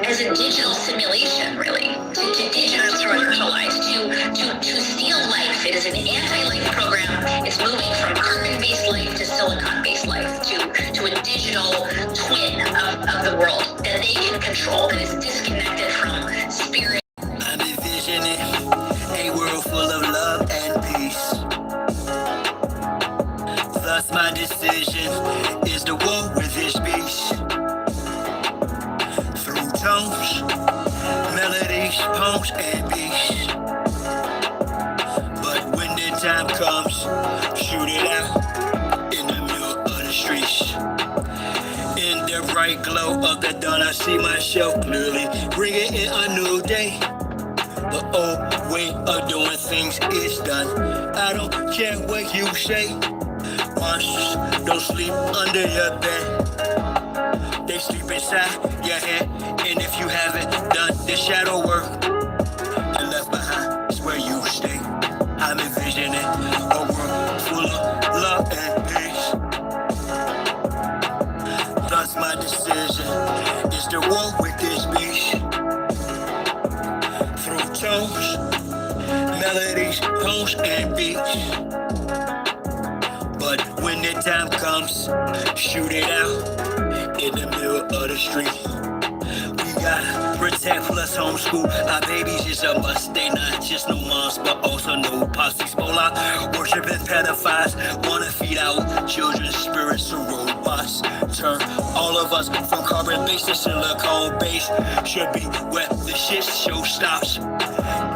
as a digital simulation, really, to digitalize, to steal life. It is an anti-life program. It's moving from carbon-based life to silicon-based life, to a digital twin of the world that they can control, that is disconnected from spirit. I'm envisioning a world full of love and peace. Thus my decision is to war with this beast. Through tones, melodies, poems, and beats. But when the time comes, shoot it out in the middle of the streets. In the bright glow of the dawn, I see myself clearly, bringing in a new day. The old way of doing things is done. I don't care what you say. Monsters don't sleep under your bed. They sleep inside your head. And if you haven't done the shadow work, and left behind is where you stay. I'm envisioning a world full of love and peace. Thus my decision is to walk with this beast. Through tones, melodies, poems, and beats. But when the time comes, shoot it out in the middle of the street. We gotta protect plus homeschool. Our babies is a must. They not just no moms, but also no pops. These worshiping pedophiles wanna feed our children's spirits to robots. Turn all of us from carbon-based to silicone-based. Should be where the shit show stops.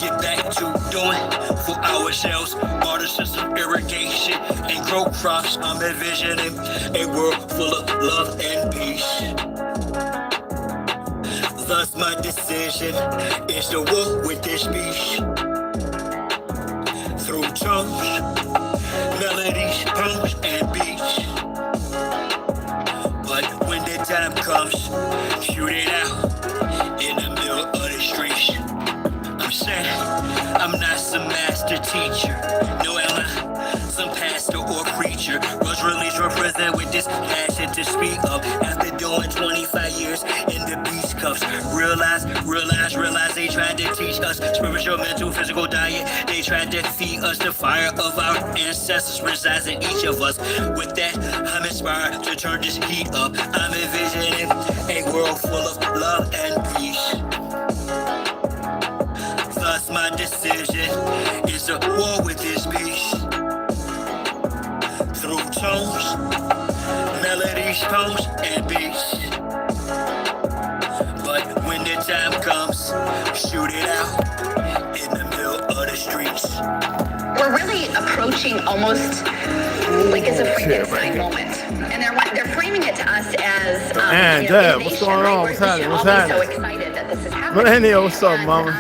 Get back to doing for ourselves. Water system irrigation and grow crops. I'm envisioning a world full of love and peace. Thus my decision is to walk with this beast. Through tones, melodies, poems, and beats. But when the time comes, shoot it out in the middle of the streets. I'm saying I'm not some master teacher. No, I'm not some pastor or preacher. Was released from prison with this passion to speak of. After doing 25 years in the beast cuffs. Realize they tried to teach us spiritual, mental, physical diet. They tried to feed us the fire of our ancestors resides in each of us. With that, I'm inspired to turn this heat up. I'm envisioning a world full of love and peace. Thus my decision is a war with this beast. Through tones, melodies, poems, and beats. But when the time comes, shoot it out in the middle of the streets. We're really approaching almost like it's a Frankenstein moment. And they're framing it to us as Man, Dad, what's going on? What's happening? What's happening? So excited that this is happening. Man, what's up, Mama?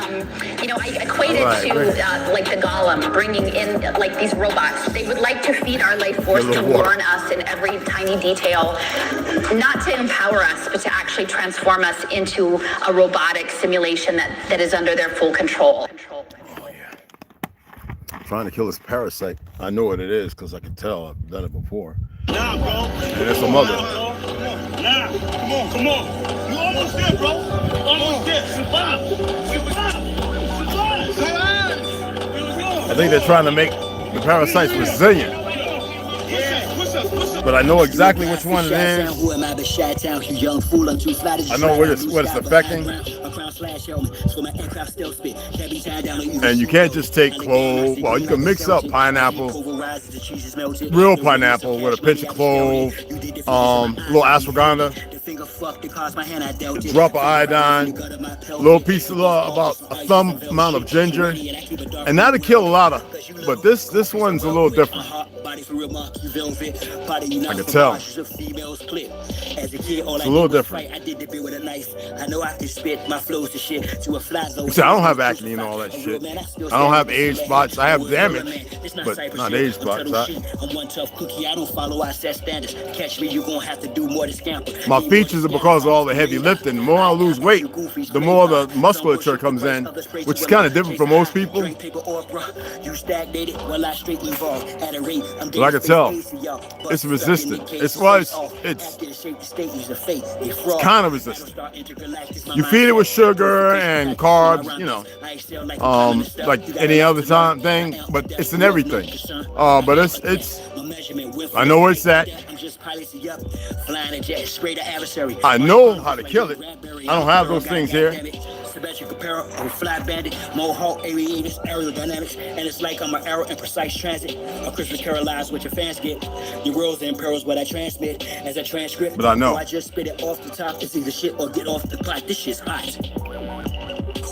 I equate it to like the Golem bringing in like these robots. They would like to feed our life force, to warn us in every tiny detail, not to empower us, but to actually transform us into a robotic simulation that is under their full control. Oh, yeah. I'm trying to kill this parasite. I know what it is because I can tell. I've done it before. Nah, bro. And it's a mother. Nah, come on. You almost there, bro. Almost there. Survive. I think they're trying to make the parasites resilient. But I know exactly which one it is. I know what it's affecting. And you can't just take clove. Well, you can mix up pineapple, real pineapple, with a pinch of clove, a little ashwagandha, a drop of iodine, a little piece of about a thumb amount of ginger, and that'll kill a lot of. But this one's a little different. I can tell. It's a little different. See, I don't have acne and all that shit. I don't have age spots. I have damage, but not age spots. My features are because of all the heavy lifting. The more I lose weight, the more the musculature comes in, which is kind of different for most people. But I can tell it's resistant. It's kind of resistant. You feed it with sugar and carbs, you know, like any other thing, but it's in everything. But it's I know where it's at. I know how to kill it. I don't have those things here. Symmetric apparel, with fly bandit, mohawk, aviators, aerodynamics, and it's like I'm an arrow in precise transit. A crystal paralyzed what your fans get. Your worlds and pearls what I transmit as a transcript. But I know. I just spit it off the top. It's either shit or get off the pot. This shit's hot.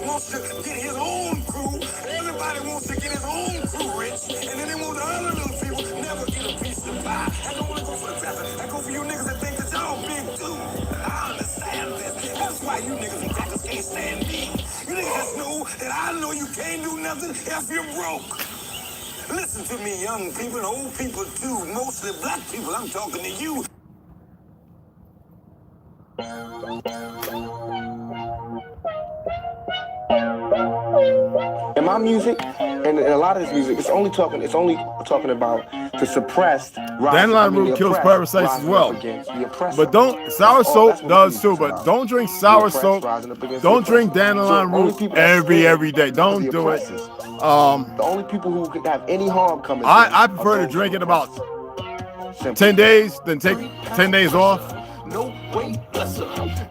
Wants to get his own crew. Everybody wants to get his own crew rich. And then they want the other little people never get a piece of pie. I don't want to go for the passer. I go for you niggas that think that y'all big too. I understand this. That's why you niggas and crackers can't stand me. You niggas just know that I know you can't do nothing if you're broke. Listen to me, young people and old people too. Mostly black people, I'm talking to you. In my music, and a lot of this music, it's only talking about the suppressed. Dandelion root kills parasites as well. But don't, sour soap does too, but don't drink sour soap. Don't drink dandelion root every day. Don't do it. The only people who could have any harm coming. I prefer to drink it about 10 days, then take 10 days off. No weight lesser,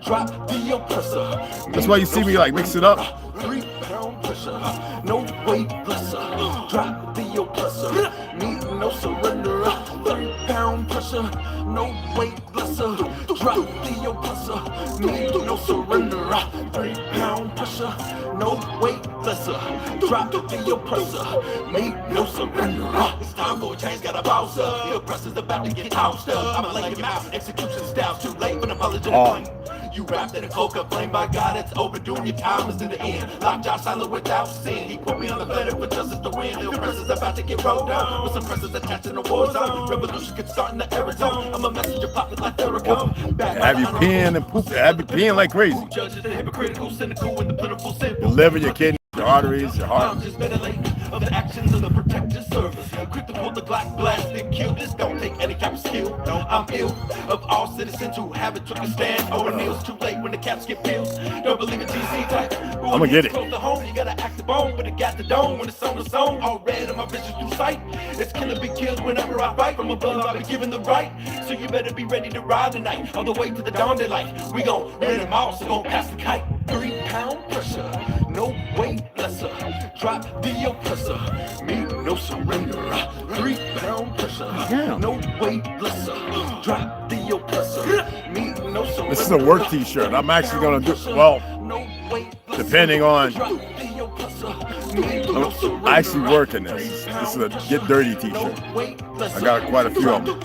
drop the oppressor. That's why you see me like mix it up. 3-pound pressure, no weight lesser, drop the oppressor. Need no surrender, 3-pound pressure, no weight lesser, drop the oppressor. Need no surrender, 3-pound pressure, no weight lesser, drop the oppressor. Made no surrender. It's time for a change, got a bounce up. The oppressor's about to get tossed up. I'ma lay him out, execution style too late, but apologetic. You wrapped in a coca flame, by God, it's overdue. Your time is to the end. Lock Josh silent without sin. He put me on the better for justice to win. The oppressor's about to get rolled down with suppressors attached in the war zone. Revolution could start in the era zone. I'm a messenger popping like Theracom. Have you peeing and pooping? Have you peeing like crazy? Judges and hypocritical, cynical, and the plentiful sin. Your liver, your kidneys, your arteries, your heart. I'm just ventilating of the actions of the protective service. Quick to pull the Glock, blast and kill. This don't take any type of skill. No, I'm ill of all citizens who haven't took a stand. O'Neill's too late when the caps get pills. Don't believe it, TC type. I'm gonna get it. Close to home, you gotta act the bone, but it got the dome when it's on the zone. All red on my vision through sight. It's killer be killed whenever I fight. From above, I'll be given the right. So you better be ready to ride tonight. On the way to the dawn daylight. We gon' rid them all, so gon' pass the kite. 3-pound pressure, no weight lesser. Drop the oppressor, meet no surrender. 3-pound pressure, no weight lesser. Drop the oppressor, meet no surrender. This is a work t-shirt. I'm actually gonna do, well, depending on, I'm actually working this. This is a Get Dirty t-shirt. I got quite a few of them.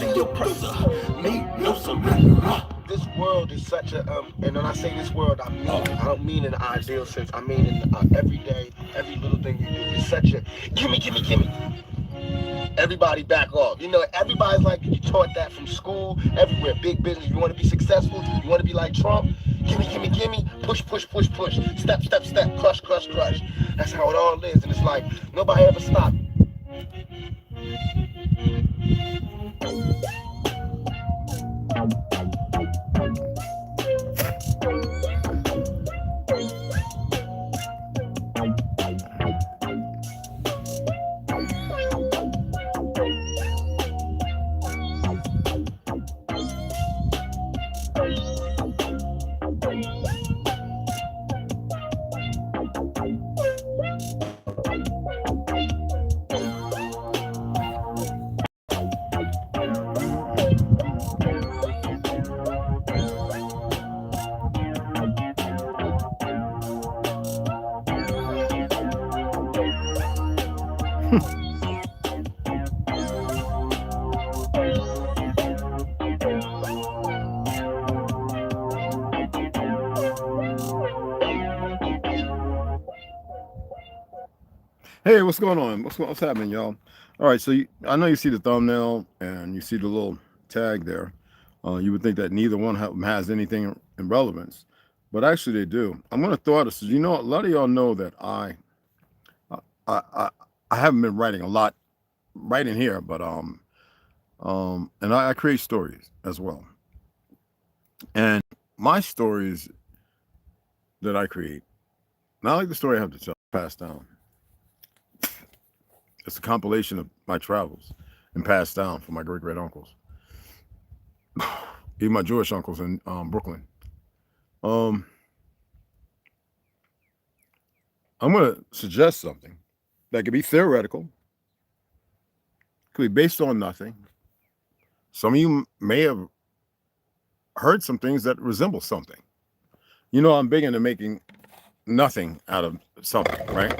This world is such a, and when I say this world, I don't mean in the ideal sense. I mean in every day, every little thing you do. It's such a, gimme. Everybody back off. You know, everybody's like, you taught that from school, everywhere. Big business, you want to be successful, you want to be like Trump, gimme, push, step, crush. That's how it all is, and it's like, nobody ever stopped. Hey, what's going on? What's happening, y'all? All right, so I know you see the thumbnail and you see the little tag there. You would think that neither one has anything in relevance, but actually they do. I'm going to throw out this. You know, a lot of y'all know that I haven't been writing a lot, writing here, but And I create stories as well. And my stories that I create, not like the story I have to tell, passed down. It's a compilation of my travels and passed down from my great uncles, even my Jewish uncles in Brooklyn. I'm going to suggest something that could be theoretical, could be based on nothing. Some of you may have heard some things that resemble something. You know, I'm big into making nothing out of something, right?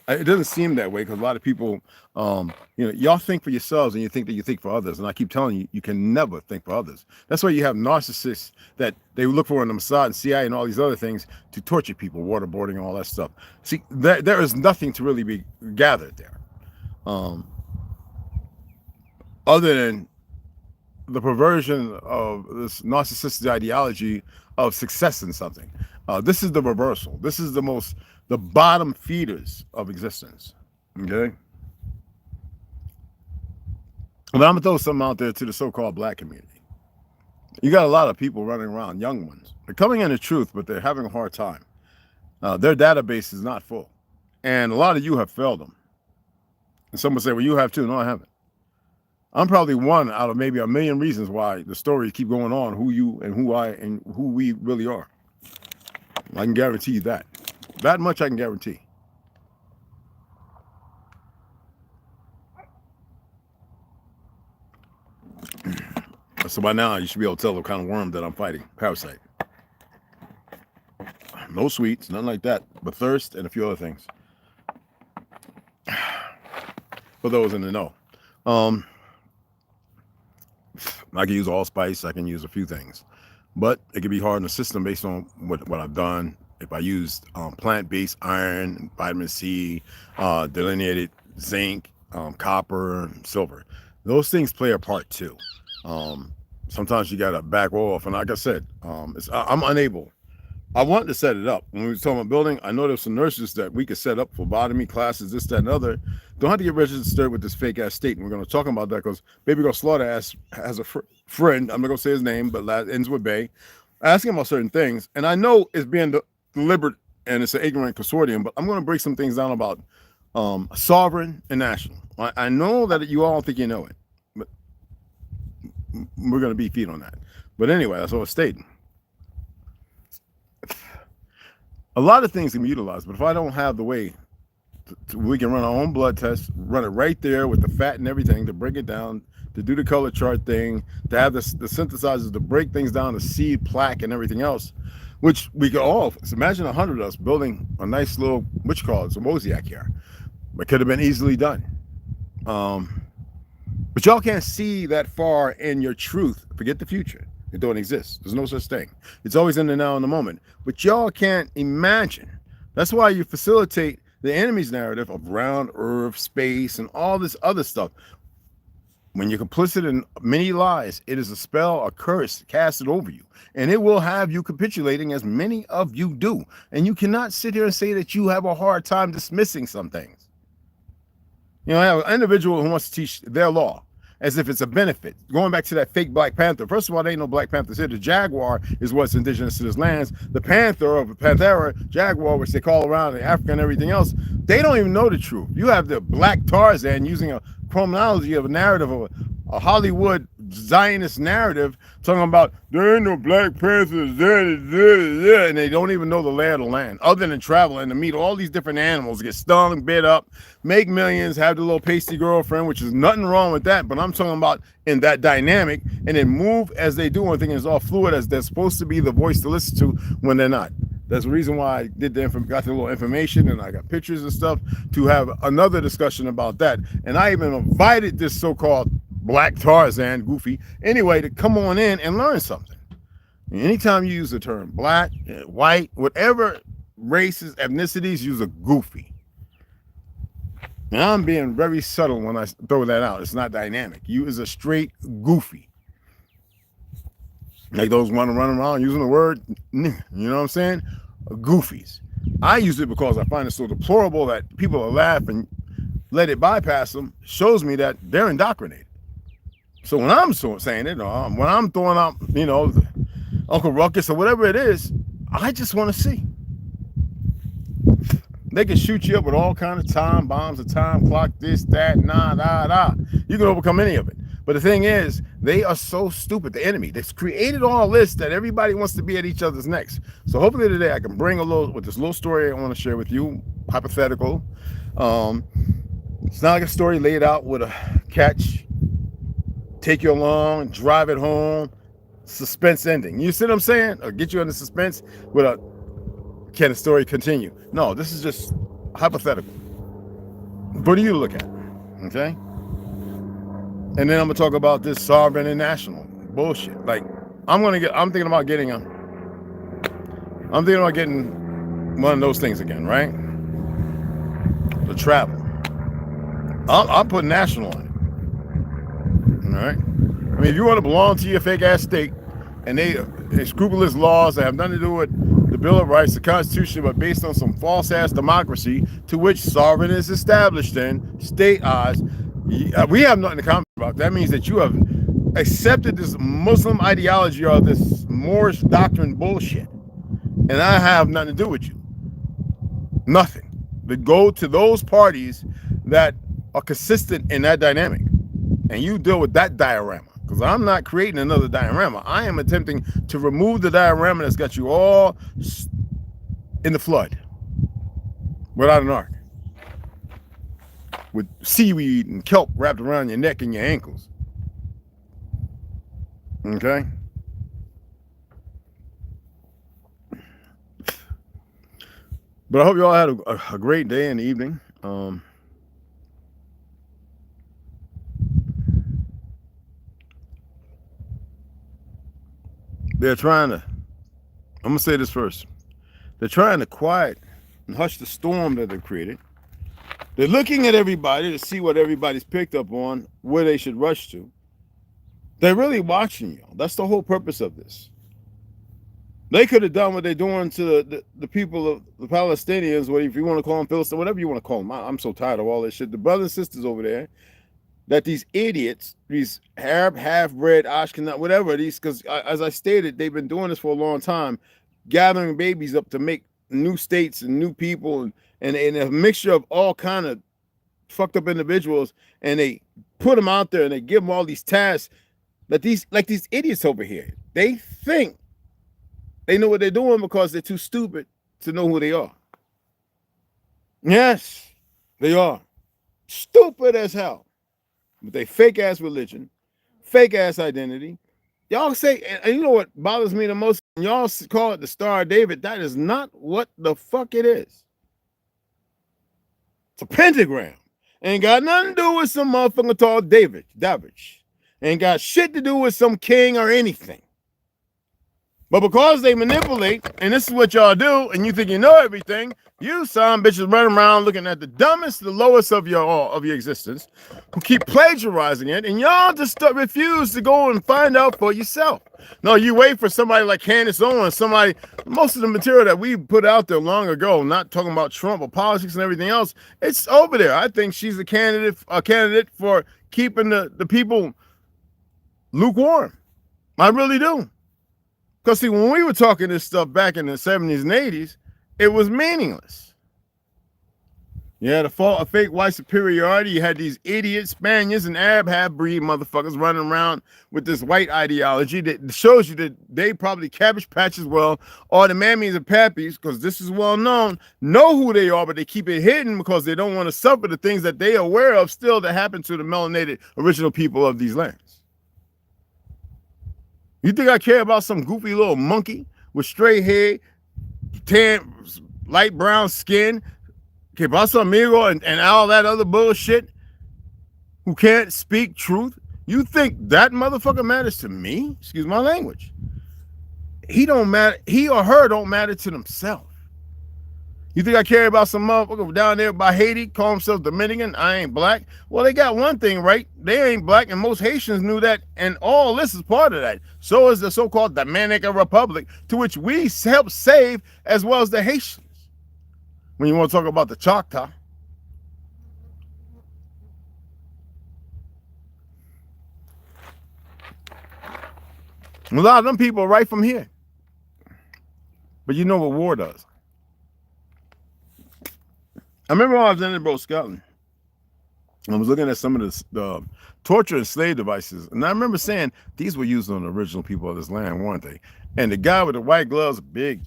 It doesn't seem that way because a lot of people, y'all think for yourselves and you think that you think for others. And I keep telling you, you can never think for others. That's why you have narcissists that they look for in the Mossad and CIA and all these other things to torture people, waterboarding and all that stuff. See, there is nothing to really be gathered there. Other than the perversion of this narcissistic ideology of success in something. This is the reversal. This is the bottom feeders of existence. Okay? But I'm gonna throw something out there to the so-called black community. You got a lot of people running around, young ones. They're coming into truth, but they're having a hard time. Their database is not full. And a lot of you have failed them. And some will say, well, you have too. No, I haven't. I'm probably one out of maybe a million reasons why the stories keep going on, who you and who we really are. I can guarantee you that. That much I can guarantee. So by now, you should be able to tell the kind of worm that I'm fighting. Parasite. No sweets, nothing like that, but thirst and a few other things. For those in the know. I can use allspice, I can use a few things. But it can be hard in the system based on what I've done. If I used plant-based iron, vitamin C, delineated zinc, copper, and silver. Those things play a part too. Sometimes you got to back off. And like I said, I'm unable. I wanted to set it up. When we were talking about building, I know there's some nurses that we could set up for phlebotomy classes, this, that, and other. Don't have to get registered with this fake ass state. And we're going to talk about that because Baby Girl Slaughter has a friend. I'm not going to say his name, but ends with Bay. Asking about certain things. And I know it's being deliberate and it's an ignorant consortium, but I'm going to break some things down about sovereign and national. I know that you all think you know it, but we're going to be feet on that. But anyway, that's what I was stating. A lot of things can be utilized, but if I don't have the way, we can run our own blood test, run it right there with the fat and everything to break it down, to do the color chart thing, to have the synthesizers to break things down, the seed, plaque, and everything else, which we could all, so imagine 100 of us building a nice little, what you call it, some mosaic here. It could have been easily done. But y'all can't see that far in your truth. Forget the future. It don't exist. There's no such thing. It's always in the now and the moment. But y'all can't imagine. That's why you facilitate the enemy's narrative of round earth, space, and all this other stuff. When you're complicit in many lies, it is a spell, a curse casted over you. And it will have you capitulating, as many of you do. And you cannot sit here and say that you have a hard time dismissing some things. You know, I have an individual who wants to teach their law as if it's a benefit. Going back to that fake Black Panther. First of all, there ain't no Black Panthers here. The jaguar is what's indigenous to this lands. The panther, or Panthera, jaguar, which they call around in Africa and everything else, they don't even know the truth. You have the Black Tarzan using a chronology of a narrative of a Hollywood Zionist narrative talking about there ain't no Black Panthers there, and they don't even know the lay of the land other than traveling to meet all these different animals, get stung, bit up, make millions, have the little pasty girlfriend, which is nothing wrong with that, but I'm talking about in that dynamic, and then move as they do and thinking it's all fluid as they're supposed to be the voice to listen to when they're not. That's the reason why I did got the little information and I got pictures and stuff to have another discussion about that. And I even invited this so-called Black Tarzan, Goofy, anyway, to come on in and learn something. And anytime you use the term black, white, whatever races, ethnicities, use a Goofy. And I'm being very subtle when I throw that out. It's not dynamic. You is a straight Goofy. Like those running around using the word, you know what I'm saying? Goofies. I use it because I find it so deplorable that people are laughing, let it bypass them, shows me that they're indoctrinated. So when I'm saying it, or when I'm throwing out, you know, Uncle Ruckus or whatever it is, I just want to see. They can shoot you up with all kinds of time bombs, a time clock, this, that, You can overcome any of it. But the thing is, they are so stupid, the enemy. They've created all this that everybody wants to be at each other's necks. So hopefully today I can bring with this little story I want to share with you, hypothetical. It's not like a story laid out with a catch, take you along, drive it home, suspense ending. You see what I'm saying? Or get you under suspense with a, can the story continue? No, this is just hypothetical. What do you look at? Okay? And then I'm gonna talk about this sovereign and national bullshit. Like, I'm thinking about getting one of those things again, right? To travel. I'll put national on it. All right? I mean, if you want to belong to your fake ass state, and they scrupulous laws that have nothing to do with the Bill of Rights, the Constitution, but based on some false ass democracy to which sovereign is established in state eyes, we have nothing to comment about. That means that you have accepted this Muslim ideology or this Moorish doctrine bullshit, and I have nothing to do with you. Nothing. But go to those parties that are consistent in that dynamic, and you deal with that diorama. Because I'm not creating another diorama. I am attempting to remove the diorama that's got you all in the flood without an ark, with seaweed and kelp wrapped around your neck and your ankles. Okay? But I hope you all had a great day and evening. They're trying to, I'm going to say this first. They're trying to quiet and hush the storm that they've created. They're looking at everybody to see what everybody's picked up on, where they should rush to. They're really watching you. That's the whole purpose of this. They could have done what they're doing to the people of the Palestinians, or if you want to call them Philistines, whatever you want to call them. I'm so tired of all this shit. The brothers and sisters over there, that these idiots, these Arab, half-bred, Ashkenaz, whatever, because as I stated, they've been doing this for a long time, gathering babies up to make new states and new people and a mixture of all kind of fucked up individuals, and they put them out there and they give them all these tasks that these idiots over here, they think they know what they're doing because they're too stupid to know who they are. Yes, they are. Stupid as hell. With their fake ass religion, fake ass identity. Y'all say, and you know what bothers me the most? Y'all call it the Star of David. That is not what the fuck it is. It's a pentagram. Ain't got nothing to do with some motherfucker called David. Ain't got shit to do with some king or anything. But because they manipulate, and this is what y'all do, and you think you know everything, you son bitches run around looking at the dumbest, the lowest of your existence, who keep plagiarizing it, and y'all just refuse to go and find out for yourself. No, you wait for somebody like Candace Owens, most of the material that we put out there long ago, not talking about Trump or politics and everything else, it's over there. I think she's a candidate for keeping the people lukewarm. I really do. Because, see, when we were talking this stuff back in the 70s and 80s, it was meaningless. You had a fake white superiority. You had these idiot Spaniards and Arab half-breed motherfuckers running around with this white ideology that shows you that they probably cabbage patch as well, or the mammies and pappies, because this is well known, know who they are, but they keep it hidden because they don't want to suffer the things that they are aware of still that happen to the melanated original people of these lands. You think I care about some goofy little monkey with straight hair, tan, light brown skin, que pasa amigo, and all that other bullshit, who can't speak truth? You think that motherfucker matters to me? Excuse my language. He don't matter. He or her don't matter to themselves. You think I care about some motherfucker down there by Haiti, call himself Dominican? I ain't black. Well, they got one thing right. They ain't black, and most Haitians knew that, and all this is part of that. So is the so-called Dominican Republic, to which we help save, as well as the Haitians. When you want to talk about the Choctaw. A lot of them people are right from here. But you know what war does? I remember when I was in Edinburgh Scotland. I was looking at some of the torture and slave devices, and I remember saying these were used on the original people of this land, weren't they? And the guy with the white gloves, big,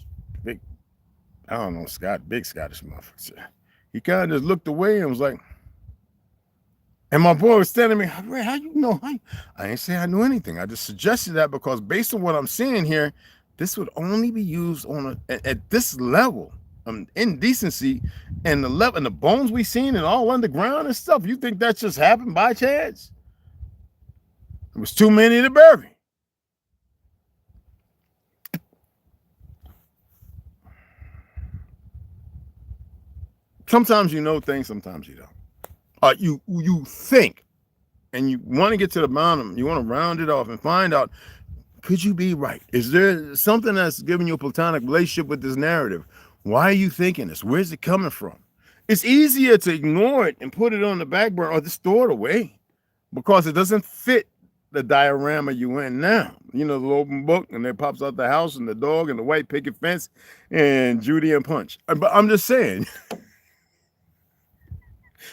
I don't know, big Scottish motherfucker. He kind of just looked away and was like, and my boy was telling me, Ray, how you know? I didn't say I knew anything. I just suggested that because based on what I'm seeing here, this would only be used on at this level. Indecency and the level and the bones we seen and all underground and stuff. You think that just happened by chance? It was too many to bury. Sometimes you know things, sometimes you don't. You think, and you want to get to the bottom. You want to round it off and find out, could you be right? Is there something that's giving you a platonic relationship with this narrative? Why are you thinking this? Where's it coming from? It's easier to ignore it and put it on the back burner or just throw it away because it doesn't fit the diorama you in now. You know, the open book, and there pops out the house and the dog and the white picket fence and Judy and Punch. But I'm just saying.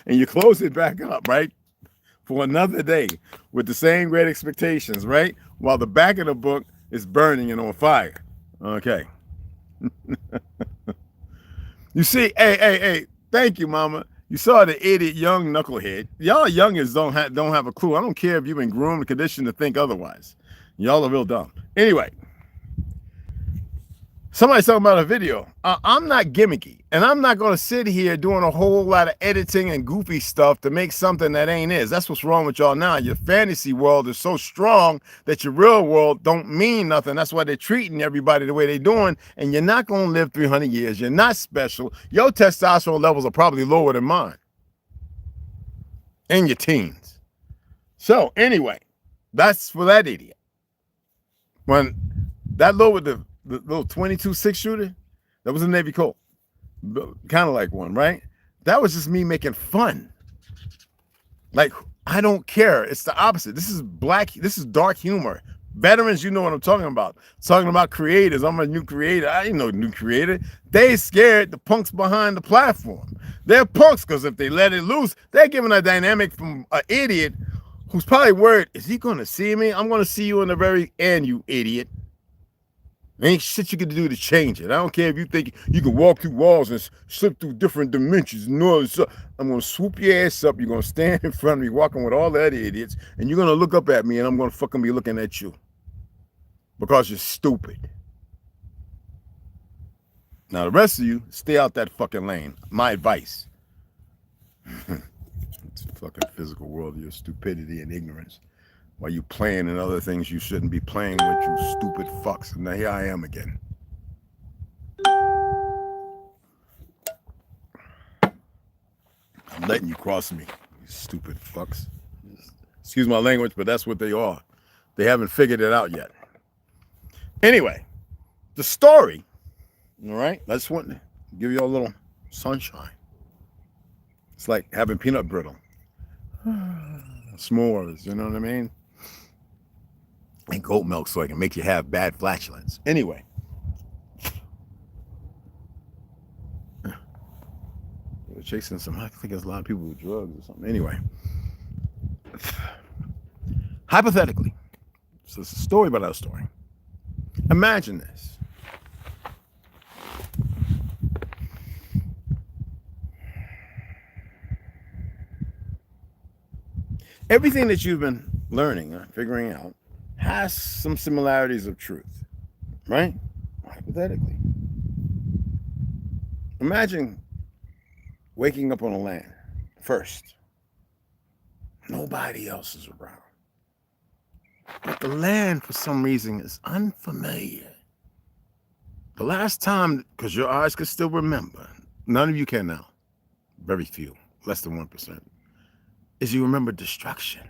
And you close it back up, right? For another day with the same great expectations, right? While the back of the book is burning and on fire. Okay. You see, hey, thank you, mama. You saw the idiot young knucklehead. Y'all youngins don't have a clue. I don't care if you've been groomed and conditioned to think otherwise. Y'all are real dumb. Anyway, somebody's talking about a video. I'm not gimmicky, and I'm not going to sit here doing a whole lot of editing and goofy stuff to make something that ain't is. That's what's wrong with y'all now. Your fantasy world is so strong that your real world don't mean nothing. That's why they're treating everybody the way they're doing, and you're not going to live 300 years. You're not special. Your testosterone levels are probably lower than mine in your teens. So anyway, that's for that idiot. When that low with the little 22 6-shooter, that was a Navy Colt, kind of like one, right? That was just me making fun. Like, I don't care. It's the opposite. This is dark humor. Veterans, you know what I'm talking about. Talking about creators. I'm a new creator. I ain't no new creator. They scared the punks behind the platform. They're punks because if they let it loose, they're giving a dynamic from an idiot who's probably worried, is he going to see me? I'm going to see you in the very end, you idiot. There ain't shit you can do to change it. I don't care if you think you can walk through walls and slip through different dimensions and all this stuff. I'm going to swoop your ass up. You're going to stand in front of me walking with all the other idiots, and you're going to look up at me, and I'm going to fucking be looking at you because you're stupid. Now, the rest of you, stay out that fucking lane. My advice. It's a fucking physical world of your stupidity and ignorance. While you playing in other things you shouldn't be playing with, you stupid fucks. And now here I am again. I'm letting you cross me, you stupid fucks. Excuse my language, but that's what they are. They haven't figured it out yet. Anyway, the story, all right? I just want to give you a little sunshine. It's like having peanut brittle. S'mores, you know what I mean? And goat milk so I can make you have bad flatulence. Anyway. We're chasing some, I think there's a lot of people with drugs or something. Anyway. Hypothetically. So it's a story about a story. Imagine this. Everything that you've been learning, figuring out, has some similarities of truth, right? Hypothetically. Imagine waking up on a land first. Nobody else is around. But the land, for some reason, is unfamiliar. The last time, because your eyes can still remember, none of you can now, very few, less than 1%, is you remember destruction.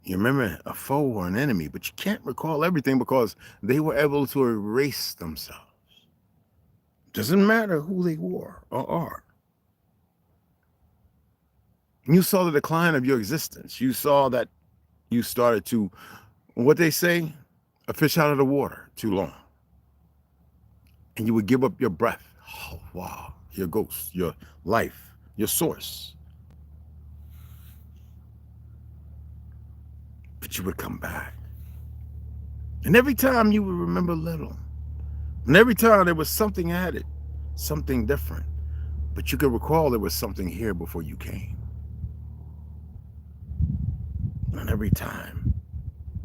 You remember a foe or an enemy, but you can't recall everything because they were able to erase themselves. Doesn't matter who they were or are. You saw the decline of your existence. You saw that you started to, what they say, a fish out of the water too long. And you would give up your breath. Oh, wow. Your ghost, your life, your source. But you would come back. And every time you would remember little. And every time there was something added, something different. But you could recall there was something here before you came. And every time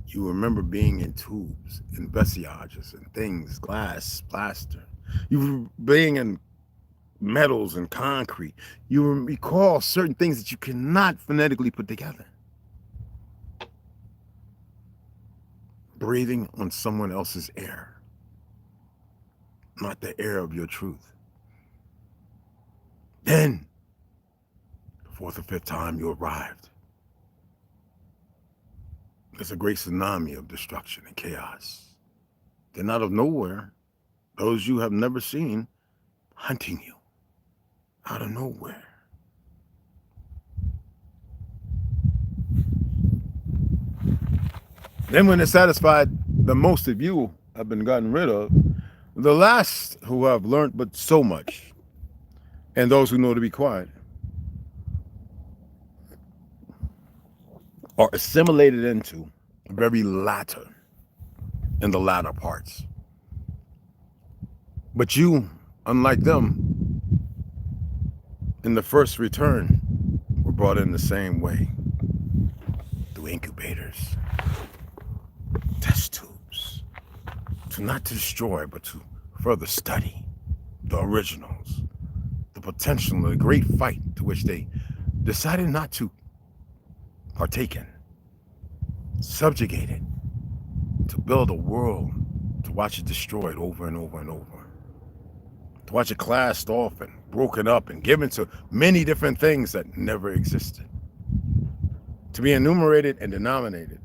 you remember being in tubes, in vestiges and things, glass, plaster. You being in metals and concrete. You recall certain things that you cannot phonetically put together. Breathing on someone else's air, not the air of your truth. Then, the fourth or fifth time you arrived, there's a great tsunami of destruction and chaos. Then out of nowhere, those you have never seen, hunting you, out of nowhere. Then when it's satisfied, the most of you have been gotten rid of, the last who have learned but so much, and those who know to be quiet, are assimilated into the very latter, in the latter parts. But you, unlike them, in the first return, were brought in the same way, through incubators, test tubes, to not to destroy, but to further study the originals, the potential of the great fight to which they decided not to partake in, subjugate it, to build a world, to watch it destroyed over and over and over, to watch it classed off and broken up and given to many different things that never existed, to be enumerated and denominated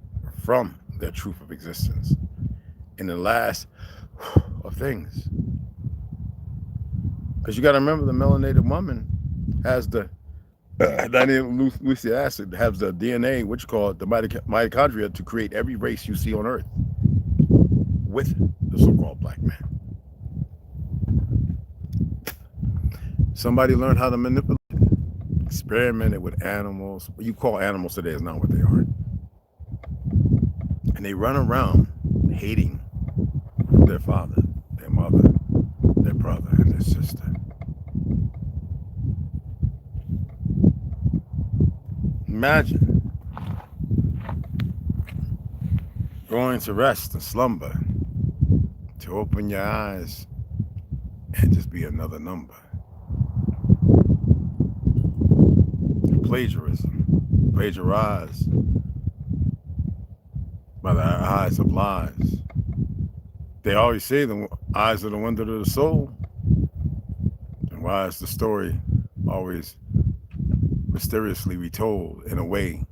from their truth of existence in the last of things. Because you got to remember, the melanated woman has the nucleic acid, has the DNA, what you call it, the mitochondria, to create every race you see on Earth with the so-called black man. Somebody learned how to manipulate, experimented with animals. What you call animals today is not what they are. And they run around hating their father, their mother, their brother, and their sister. Imagine going to rest and slumber, to open your eyes and just be another number. Plagiarize by the eyes of lies. They always say the eyes are the window to the soul. And why is the story always mysteriously retold in a way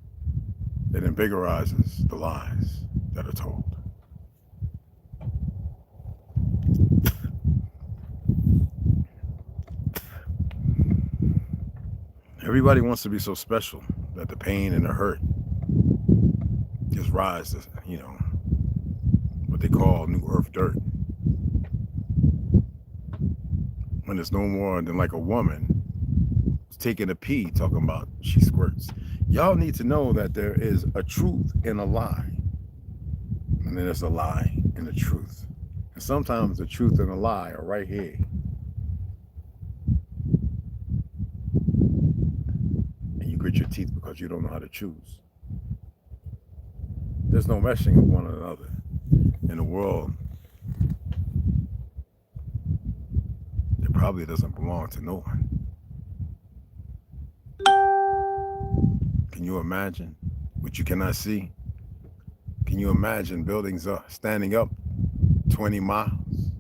that invigorizes the lies that are told? Everybody wants to be so special that the pain and the hurt just rise to, what they call new earth dirt. When it's no more than like a woman taking a pee talking about she squirts. Y'all need to know that there is a truth in a lie. And then there's a lie and a truth. And sometimes the truth and the lie are right here. Grit your teeth because you don't know how to choose. There's no meshing of one another in a world that probably doesn't belong to no one. Can you imagine what you cannot see? Can you imagine buildings standing up 20 miles?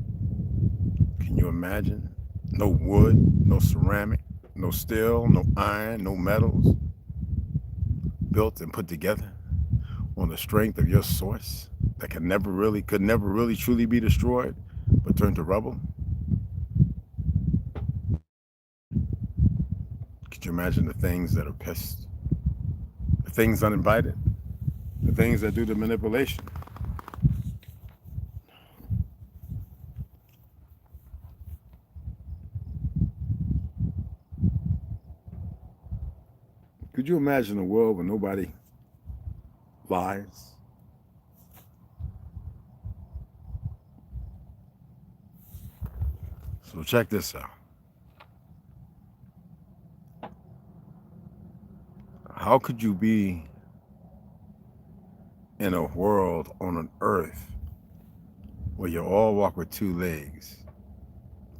Can you imagine no wood, no ceramic, no steel, no iron, no metals, built and put together on the strength of your source that could never really truly be destroyed, but turned to rubble? Could you imagine the things that are pissed, the things uninvited, the things that do the manipulation? Could you imagine a world where nobody lies? So check this out. How could you be in a world on an earth where you all walk with two legs?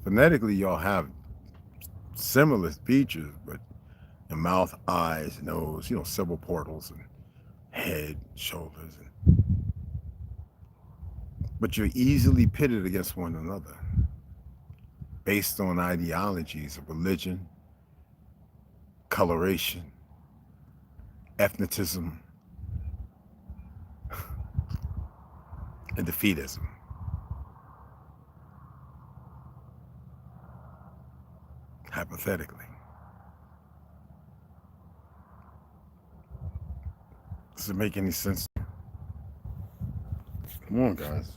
Phonetically, y'all have similar features, but your mouth, eyes, nose, several portals, and head, shoulders. But you're easily pitted against one another based on ideologies of religion, coloration, ethnicism, and defeatism. Hypothetically. Does it make any sense? Come on, guys.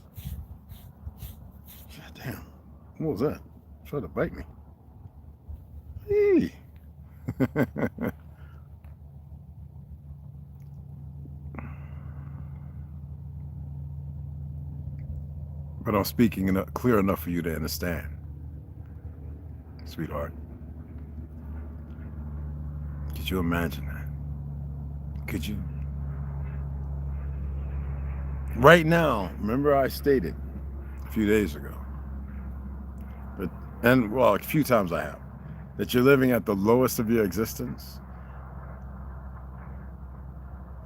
God damn. What was that? Try to bite me. Hey. But I'm speaking clear enough for you to understand, sweetheart. Could you imagine that? Could you? Right now, remember I stated a few days ago, a few times I have, that you're living at the lowest of your existence,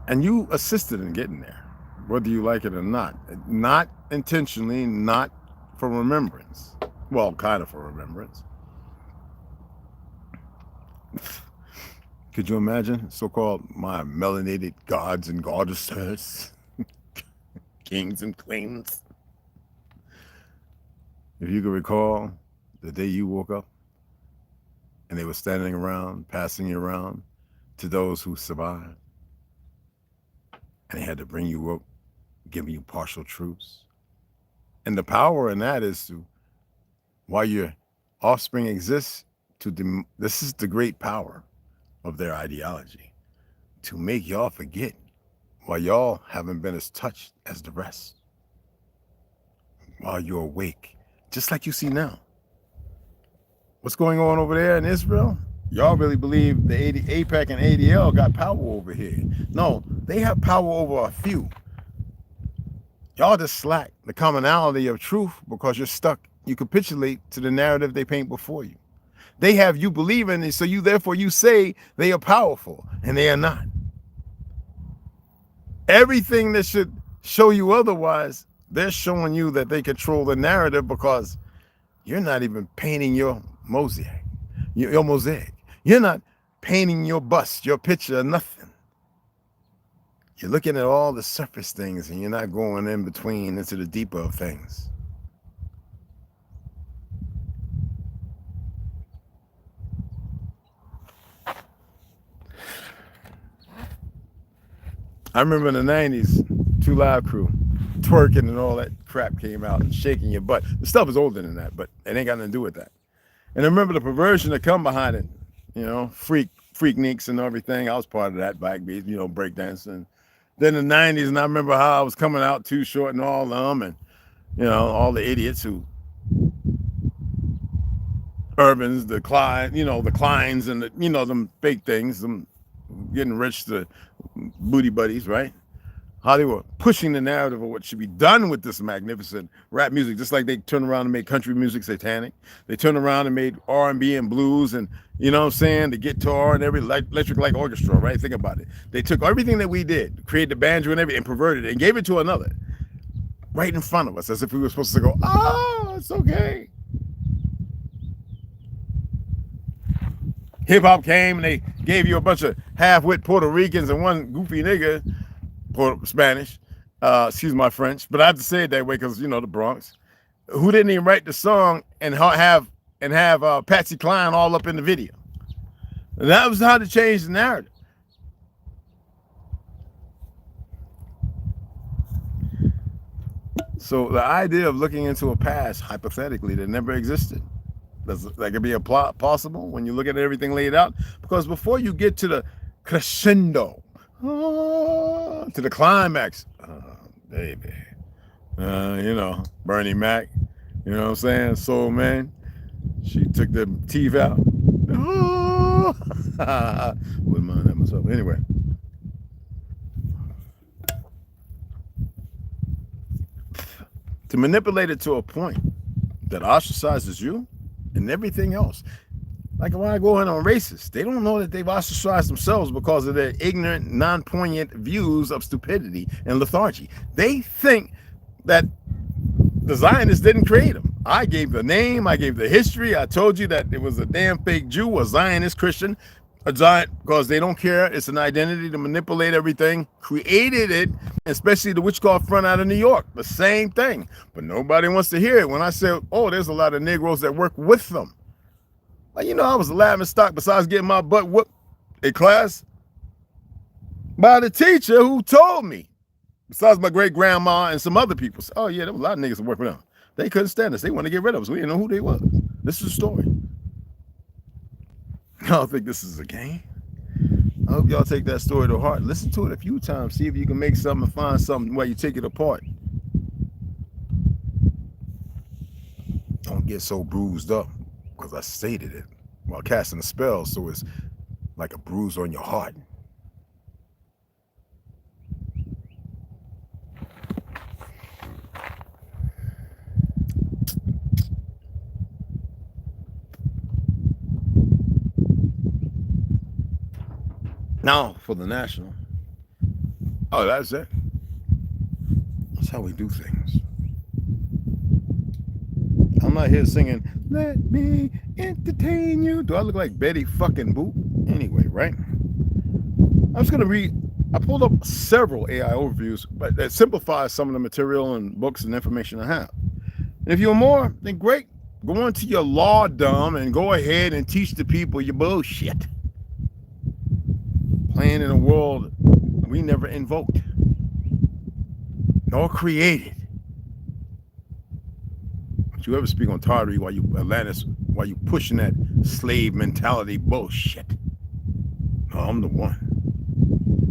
and you assisted in getting there, whether you like it or not. Not intentionally, not for remembrance. Well, kind of for remembrance. Could you imagine so-called my melanated gods and goddesses, kings and queens? If you could recall the day you woke up and they were standing around, passing you around to those who survived, and they had to bring you up, giving you partial truths. And the power in that is to, while your offspring exists, this is the great power of their ideology, to make y'all forget while y'all haven't been as touched as the rest. While you're awake, just like you see now. What's going on over there in Israel? Y'all really believe the APEC and ADL got power over here. No, they have power over a few. Y'all just slack the commonality of truth because you're stuck. You capitulate to the narrative they paint before you. They have you believing, and so therefore you say they are powerful, and they are not. Everything that should show you otherwise, they're showing you that they control the narrative because you're not even painting your mosaic. Your mosaic. You're not painting your bust, your picture, nothing. You're looking at all the surface things and you're not going in between into the deeper of things. I remember in the 90s, 2 Live Crew, twerking and all that crap came out and shaking your butt. The stuff is older than that, but it ain't got nothing to do with that. And I remember the perversion that come behind it, freakniks and everything. I was part of that backbeat, breakdancing. Then the 90s, and I remember how I was coming out too short and all them, and all the idiots who Urbans, the Kleins and them fake things, them getting rich, the booty buddies, right? How they were pushing the narrative of what should be done with this magnificent rap music, just like they turned around and made country music satanic. They turned around and made R&B and blues and, the guitar and every electric light orchestra, right? Think about it. They took everything that we did, created the banjo and everything, and perverted it and gave it to another right in front of us as if we were supposed to go, oh, it's okay. Hip-hop came and they gave you a bunch of half-wit Puerto Ricans and one goofy nigga, Spanish, excuse my French, but I have to say it that way because, the Bronx, who didn't even write the song and have Patsy Cline all up in the video. And that was how to change the narrative. So the idea of looking into a past, hypothetically, that never existed, that could be possible when you look at everything laid out, because before you get to the crescendo to the climax. Baby. You know, Bernie Mac, you know what I'm saying? Soul Man. She took the teeth out. Wouldn't mind that myself. Anyway. To manipulate it to a point that ostracizes you and everything else. Like when I go in on racists, they don't know that they've ostracized themselves because of their ignorant, non-poignant views of stupidity and lethargy. They think that the Zionists didn't create them. I gave the name, I gave the history. I told you that it was a damn fake Jew, a Zionist Christian, a Zion, because they don't care. It's an identity to manipulate everything. Created it, especially the witch call front out of New York. The same thing. But nobody wants to hear it when I say, oh, there's a lot of Negroes that work with them. Well, you know, I was a laughing stock besides getting my butt whooped in class by the teacher who told me. Besides my great grandma and some other people. Oh, yeah, there was a lot of niggas that worked with them. They couldn't stand us. They wanted to get rid of us. We didn't know who they was. This is a story. I don't think this is a game. I hope y'all take that story to heart. Listen to it a few times. See if you can make something and find something while you take it apart. Don't get so bruised up because I stated it while casting a spell, so it's like a bruise on your heart. Now for the national. Oh, that's it. That's how we do things. I'm not here singing, let me entertain you. Do I look like Betty fucking Boop? Anyway, right? I'm just going to read. I pulled up several AI overviews, but that simplifies some of the material and books and information I have. And if you're more, then great. Go into your law dumb and go ahead and teach the people your bullshit. Playing in a world we never invoked nor created. Don't you ever speak on Tartary while you Atlantis, while you pushing that slave mentality bullshit. No, I'm the one.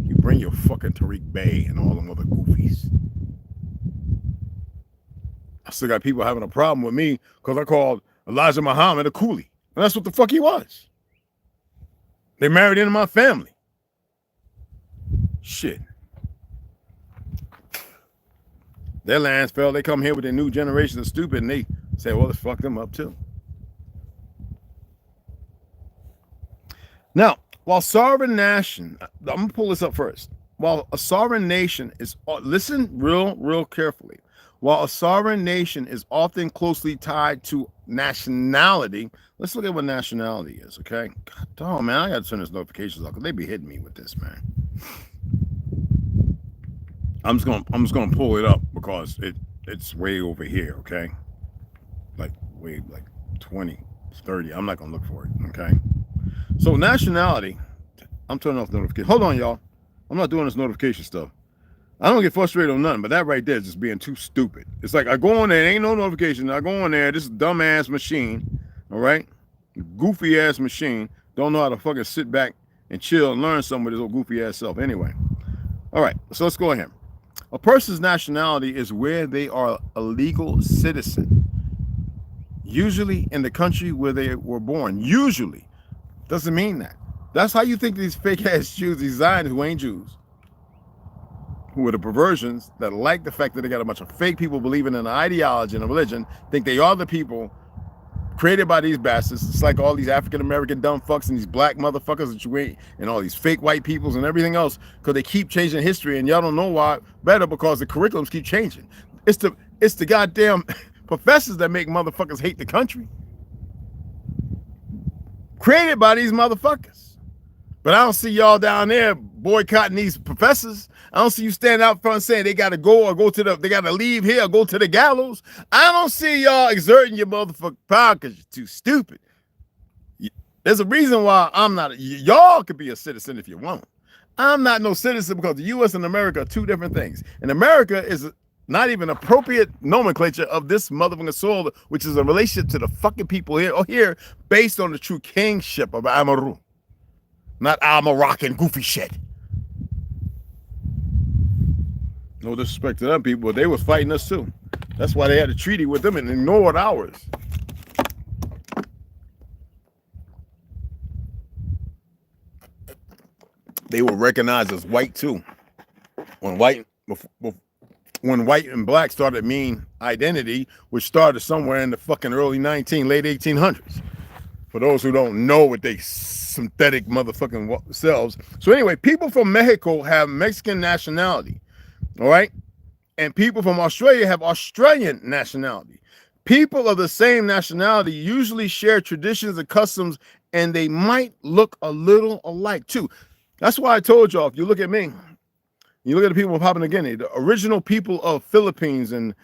You bring your fucking Tariq Bey and all them other goofies. I still got people having a problem with me because I called Elijah Muhammad a coolie. And that's what the fuck he was. They married into my family. Shit. Their lands fell. They come here with their new generation of stupid and they say, well, let's fuck them up too. Now, while sovereign nation, I'm going to pull this up first. While a sovereign nation is, listen real carefully. While a sovereign nation is often closely tied to nationality, let's look at what nationality is, okay? God, oh, man, I got to turn this notifications off because they be hitting me with this, man. I'm just gonna pull it up because it's way over here, okay? Like way like 20, 30. I'm not gonna look for it, okay? So nationality, I'm turning off notifications. Hold on, y'all. I'm not doing this notification stuff. I don't get frustrated on nothing, but that right there is just being too stupid. It's like I go on there, ain't no notification. I go on there, this dumbass machine, all right? Goofy ass machine. Don't know how to fucking sit back and chill and learn something with his old goofy ass self. Anyway. All right, so let's go ahead. A person's nationality is where they are a legal citizen, usually in the country where they were born. Usually. Doesn't mean that. That's how you think these fake ass Jews, these Zionists who ain't Jews, who are the perversions that like the fact that they got a bunch of fake people believing in an ideology and a religion, think they are the people created by these bastards. It's like all these African-American dumb fucks and these black motherfuckers that you ain't, and all these fake white peoples and everything else, because they keep changing history, and y'all don't know why better because the curriculums keep changing. It's the goddamn professors that make motherfuckers hate the country. Created by these motherfuckers. But I don't see y'all down there boycotting these professors. I don't see you standing out front saying they got to go or go to they got to leave here or go to the gallows. I don't see y'all exerting your motherfucking power because you're too stupid. There's a reason why I'm not. Y'all could be a citizen if you want. I'm not no citizen because the U.S. and America are two different things. And America is not even appropriate nomenclature of this motherfucking soil, which is a relationship to the fucking people here based on the true kingship of Amaru. not I'm a rockin' goofy shit. No disrespect to them people, but they was fighting us too. That's why they had a treaty with them and ignored ours. They were recognized as white too. When white and black started mean identity, which started somewhere in the fucking late 1800s. For those who don't know what they synthetic motherfucking selves. So anyway, people from Mexico have Mexican nationality, all right? And people from Australia have Australian nationality. People of the same nationality usually share traditions and customs, and they might look a little alike too. That's why I told y'all, if you look at me, you look at the people of Papua New Guinea, the original people of Philippines and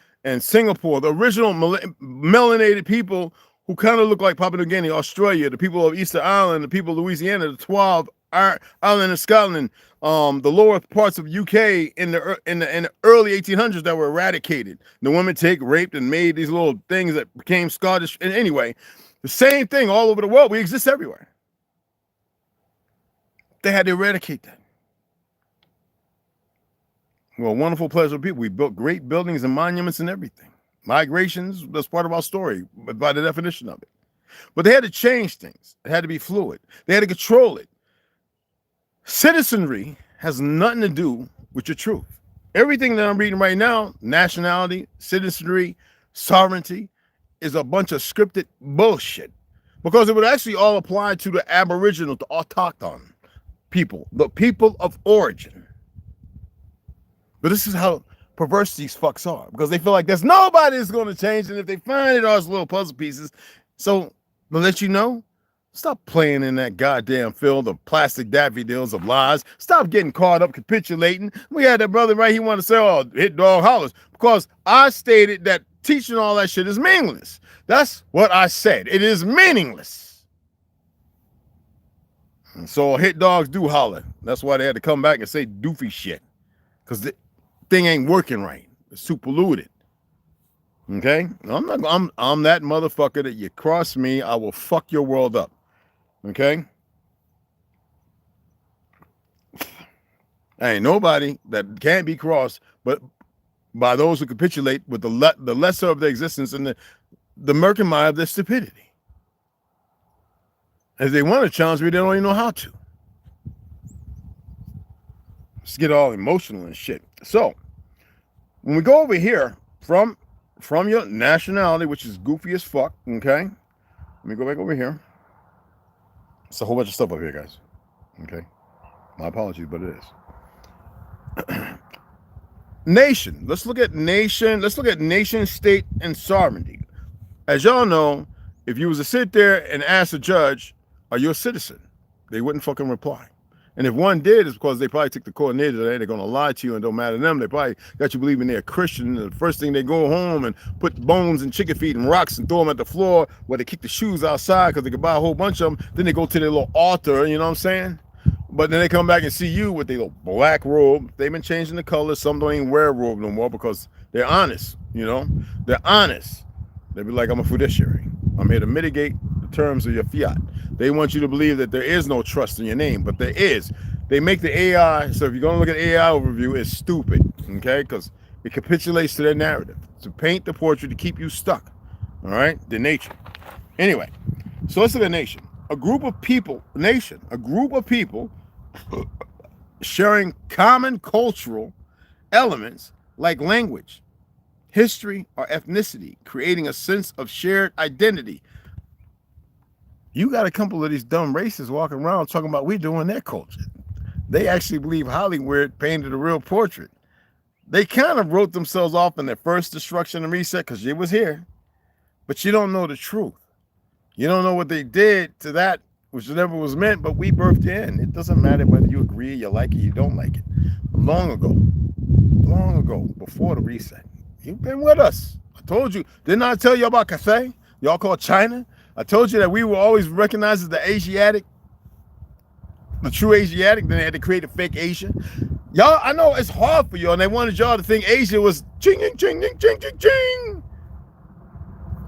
Singapore, the original melanated people who kind of look like Papua New Guinea, Australia, the people of Easter Island, the people of Louisiana, the 12 Ireland and Scotland, the lower parts of UK in the early 1800s that were eradicated. The women raped and made these little things that became Scottish. And anyway, the same thing all over the world. We exist everywhere. They had to eradicate that. Well, wonderful, pleasant people. We built great buildings and monuments and everything. Migrations, that's part of our story by the definition of it. But they had to change things. It had to be fluid. They had to control it. Citizenry has nothing to do with your truth. Everything that I'm reading right now, nationality, citizenry, sovereignty, is a bunch of scripted bullshit. Because it would actually all apply to the Aboriginal, the autochthon people, the people of origin. But this is how perverse these fucks are, because they feel like there's nobody that's going to change, and if they find it, all those little puzzle pieces. So to let you know, stop playing in that goddamn field of plastic daffodils of lies. Stop getting caught up capitulating. We had that brother right, he wanted to say, oh, hit dog hollers, because I stated that teaching all that shit is meaningless. That's what I said. It is meaningless. And so hit dogs do holler. That's why they had to come back and say doofy shit, because the thing ain't working right. It's too polluted. Okay? I'm that motherfucker that you cross me, I will fuck your world up. Okay? Ain't nobody that can't be crossed but by those who capitulate with the lesser of their existence and the mercantile of their stupidity. As they want to challenge me, they don't even know how to. Just get all emotional and shit. So, when we go over here from your nationality, which is goofy as fuck, okay? Let me go back over here. It's a whole bunch of stuff up here, guys. Okay? My apologies, but it is. Nation. Let's look at nation. Let's look at nation, state, and sovereignty. As y'all know, if you was to sit there and ask a judge, are you a citizen? They wouldn't fucking reply. And if one did, it's because they probably took the coordinator that they're going to lie to you and don't matter to them. They probably got you believing they're a Christian. And the first thing they go home and put bones and chicken feet and rocks and throw them at the floor where they kick the shoes outside because they could buy a whole bunch of them. Then they go to their little altar, you know what I'm saying? But then they come back and see you with their little black robe. They've been changing the colors. Some don't even wear a robe no more because they're honest, you know? They're honest. They be like, I'm a fiduciary. I'm here to mitigate the terms of your fiat. They want you to believe that there is no trust in your name, but there is. They make the AI, so if you're going to look at AI overview, it's stupid, okay? Because it capitulates to their narrative, to paint the portrait to keep you stuck, all right? The nature. Anyway, so let's look at nation. A group of people sharing common cultural elements like language, history, or ethnicity, creating a sense of shared identity. You got a couple of these dumb racists walking around talking about we doing their culture. They actually believe Hollywood painted a real portrait. They kind of wrote themselves off in their first destruction and reset because it was here. But you don't know the truth. You don't know what they did to that, which never was meant, but we birthed in. It doesn't matter whether you agree, you like it, you don't like it. Long ago, before the reset, you've been with us. I told you. Didn't I tell you about Cathay? Y'all call China? I told you that we were always recognized as the Asiatic, the true Asiatic. Then they had to create a fake Asia. Y'all, I know it's hard for y'all, and they wanted y'all to think Asia was ching, ching, ching, ching, ching, ching.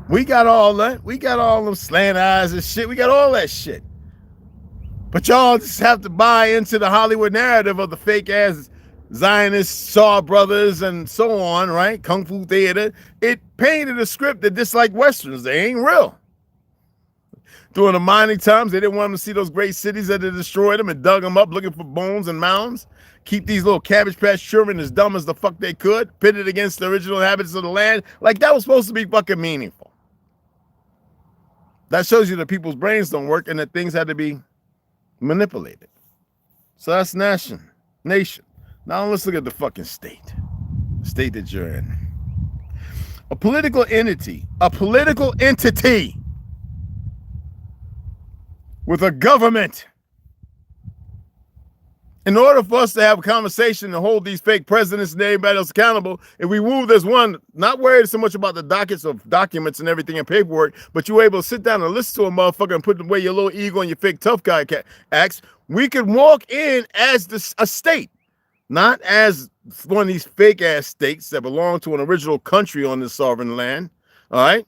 We got all that. We got all them slant eyes and shit. We got all that shit. But y'all just have to buy into the Hollywood narrative of the fake ass Zionist Shaw brothers and so on, right? Kung Fu theater. It painted a script that dislike Westerns. They ain't real. During the mining times, they didn't want them to see those great cities that they destroyed them and dug them up looking for bones and mounds. Keep these little Cabbage Patch children as dumb as the fuck they could, pitted against the original inhabitants of the land. Like, that was supposed to be fucking meaningful. That shows you that people's brains don't work and that things had to be manipulated. So that's nation. Now let's look at the fucking state. The state that you're in. A political entity with a government. In order for us to have a conversation and hold these fake presidents and everybody else accountable, if we move this one, not worried so much about the dockets of documents and everything and paperwork, but you're able to sit down and listen to a motherfucker and put away your little ego and your fake tough guy acts, we could walk in as a state, not as one of these fake ass states that belong to an original country on this sovereign land, all right?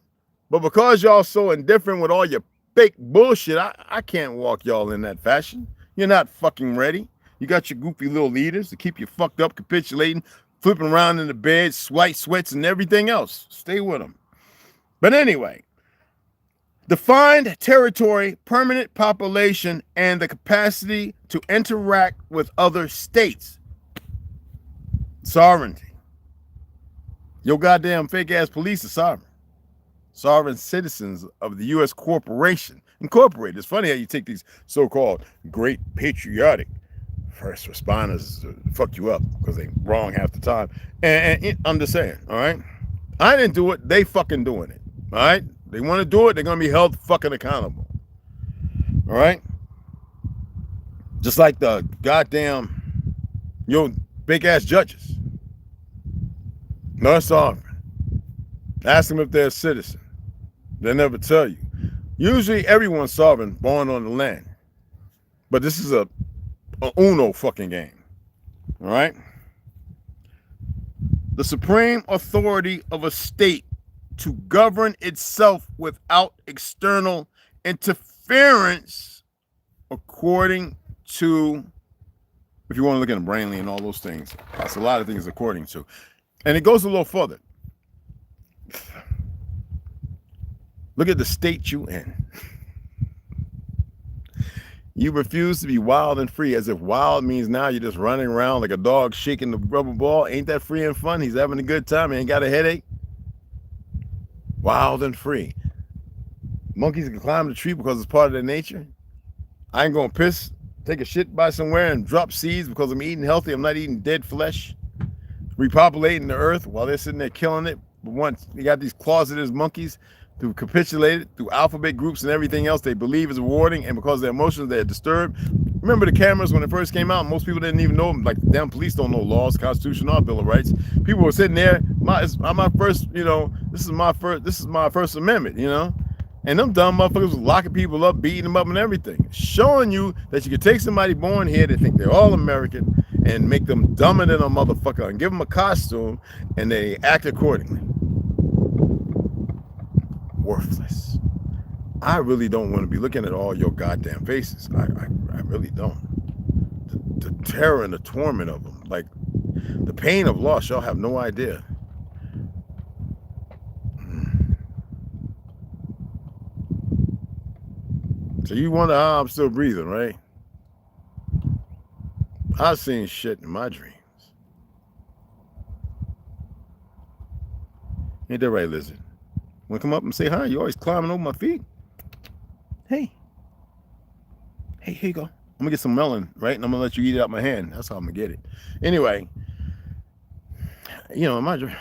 But because y'all so indifferent with all your fake bullshit, I can't walk y'all in that fashion. You're not fucking ready. You got your goofy little leaders to keep you fucked up, capitulating, flipping around in the bed, sweats and everything else. Stay with them. But anyway, defined territory, permanent population, and the capacity to interact with other states. Sovereignty. Your goddamn fake ass police are sovereign. Sovereign citizens of the U.S. corporation. Incorporated. It's funny how you take these so-called great patriotic first responders to fuck you up because they wrong half the time. And I'm just saying, all right? I didn't do it. They fucking doing it. All right? They want to do it. They're going to be held fucking accountable. All right? Just like the goddamn, big ass judges. No sovereign. Ask them if they're a citizen. They'll never tell you. Usually everyone's sovereign, born on the land. But this is a Uno fucking game. All right? The supreme authority of a state to govern itself without external interference, according to, if you want to look at Brainly and all those things, that's a lot of things according to. And it goes a little further. Look at the state you in. You refuse to be wild and free, as if wild means now you're just running around like a dog shaking the rubber ball. Ain't that free and fun? He's having a good time. He ain't got a headache. Wild and free. Monkeys can climb the tree because it's part of their nature. I ain't gonna take a shit by somewhere and drop seeds because I'm eating healthy. I'm not eating dead flesh. Repopulating the earth while they're sitting there killing it. But once you got these closeted monkeys to capitulate it through alphabet groups and everything else they believe is rewarding, and because their emotions, they're disturbed. Remember the cameras when it first came out? Most people didn't even know them. Like, damn police don't know laws, Constitution, or Bill of Rights. People were sitting there. This is my First Amendment, And them dumb motherfuckers was locking people up, beating them up and everything. Showing you that you could take somebody born here, they think they're all American, and make them dumber than a motherfucker and give them a costume and they act accordingly. Worthless. I really don't want to be looking at all your goddamn faces. I really don't. The terror and the torment of them, like the pain of loss, y'all have no idea. So you wonder how I'm still breathing, right? I've seen shit in my dreams. Ain't that right, Lizard? Want to come up and say hi? You always climbing over my feet. Hey, here you go. I'm gonna get some melon, right? And I'm gonna let you eat it out my hand. That's how I'm gonna get it. Anyway, in my dream,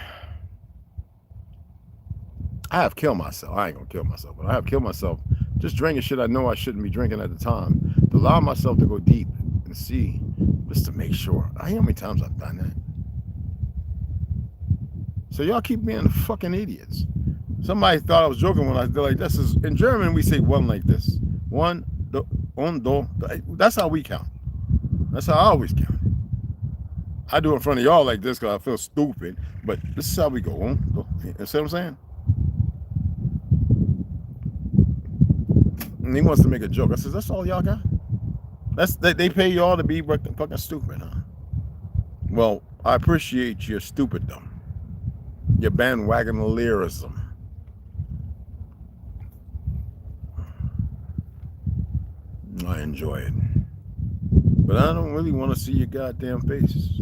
I have killed myself. I ain't gonna kill myself, but I have killed myself just drinking shit I know I shouldn't be drinking at the time. To allow myself to go deep and see, just to make sure. I know how many times I've done that. So y'all keep being fucking idiots. Somebody thought I was joking when I did like this. In German we say one like this. One, do. That's how we count. That's how I always count. I do it in front of y'all like this because I feel stupid, but this is how we go. You see what I'm saying? And he wants to make a joke. I says, that's all y'all got? They pay y'all to be fucking stupid, huh? Well, I appreciate your stupidom, your bandwagonerism. I enjoy it, but I don't really want to see your goddamn faces.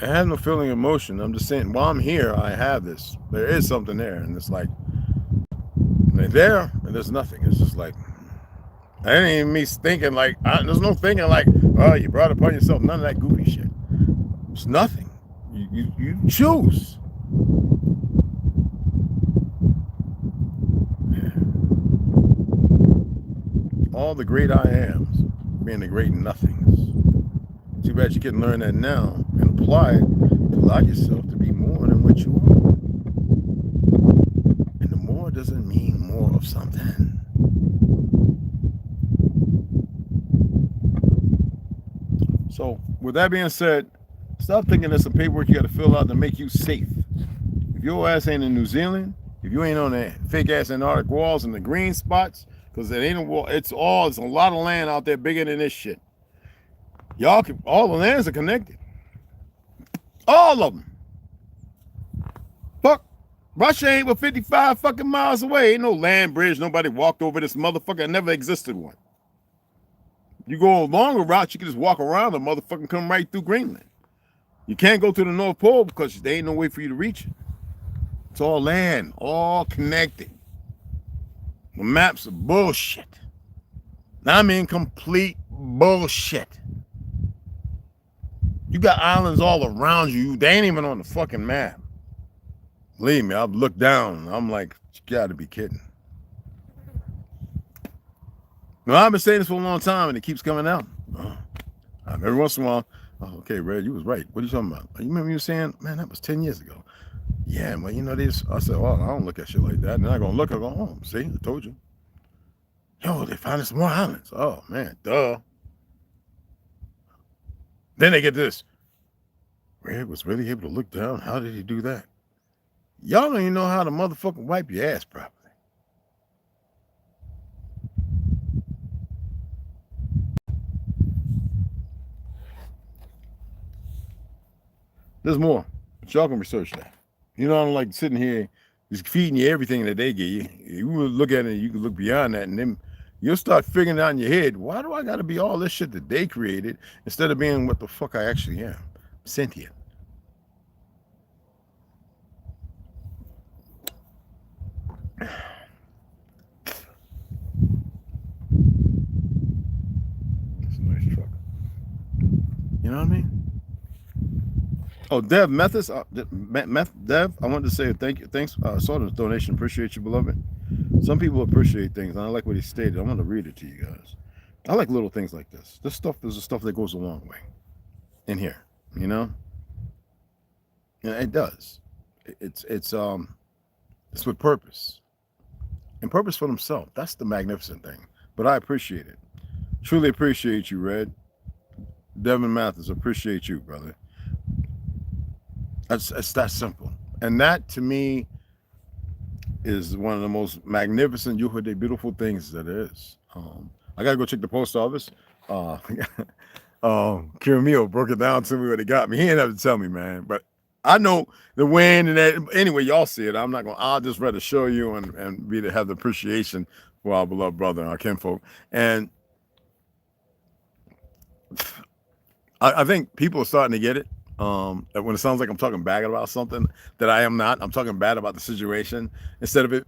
I have no feeling of emotion. I'm just saying, while I'm here, I have this. There is something there, and it's like, they're there, and there's nothing. It's just like, that ain't even me thinking like, there's no thinking like, oh, you brought it upon yourself. None of that goofy shit. It's nothing. You choose. Yeah. All the great I ams being the great nothings. Too bad you can learn that now and apply it to allow yourself to be more than what you are. And the more doesn't mean more of something. So, with that being said, stop thinking there's some paperwork you got to fill out to make you safe. If your ass ain't in New Zealand, if you ain't on the fake ass Antarctic walls and the green spots, because it ain't a wall, it's a lot of land out there bigger than this shit. Y'all can, all the lands are connected. All of them. Fuck. Russia ain't but 55 fucking miles away. Ain't no land bridge. Nobody walked over this motherfucker. It never existed one. You go a longer route, you can just walk around the motherfucker and come right through Greenland. You can't go to the North Pole because there ain't no way for you to reach it. It's all land, all connected. The maps are bullshit. I mean complete bullshit. You got islands all around you. They ain't even on the fucking map. Believe me, I've looked down. I'm like, you gotta be kidding. No, I've been saying this for a long time, and it keeps coming out. Every once in a while, okay, Red, you was right. What are you talking about? You remember you saying, man, that was 10 years ago. Yeah, well, you know this. I said, well, I don't look at shit like that. And then I gonna look, I go, oh, see, I told you. Yo, they found some more islands. Oh, man, duh. Then they get this. Red was really able to look down. How did he do that? Y'all don't even know how to motherfucking wipe your ass properly. There's more, but y'all can research that. You know, I don't like sitting here just feeding you everything that they give you. You will look at it, you can look beyond that, and then you'll start figuring out in your head, why do I got to be all this shit that they created instead of being what the fuck I actually am? Sentient. It's a nice truck. You know what I mean? Oh, Dev Methods, Dev, I wanted to say thank you. Thanks. Saw the donation. Appreciate you, beloved. Some people appreciate things, and I like what he stated. I want to read it to you guys. I like little things like this. This stuff is the stuff that goes a long way in here, you know? Yeah, it does. It's with purpose. And purpose for themselves. That's the magnificent thing. But I appreciate it. Truly appreciate you, Red. Devin Mathis, appreciate you, brother. It's that simple. And that, to me, is one of the most magnificent, beautiful things that is. I got to go check the post office. Kiramio broke it down to me what it got me. He didn't have to tell me, man. But I know the wind and that. Anyway, y'all see it. I'll just rather show you and have the appreciation for our beloved brother and our kinfolk. And I think people are starting to get it. When it sounds like I'm talking bad about something that I am not, I'm talking bad about the situation instead of it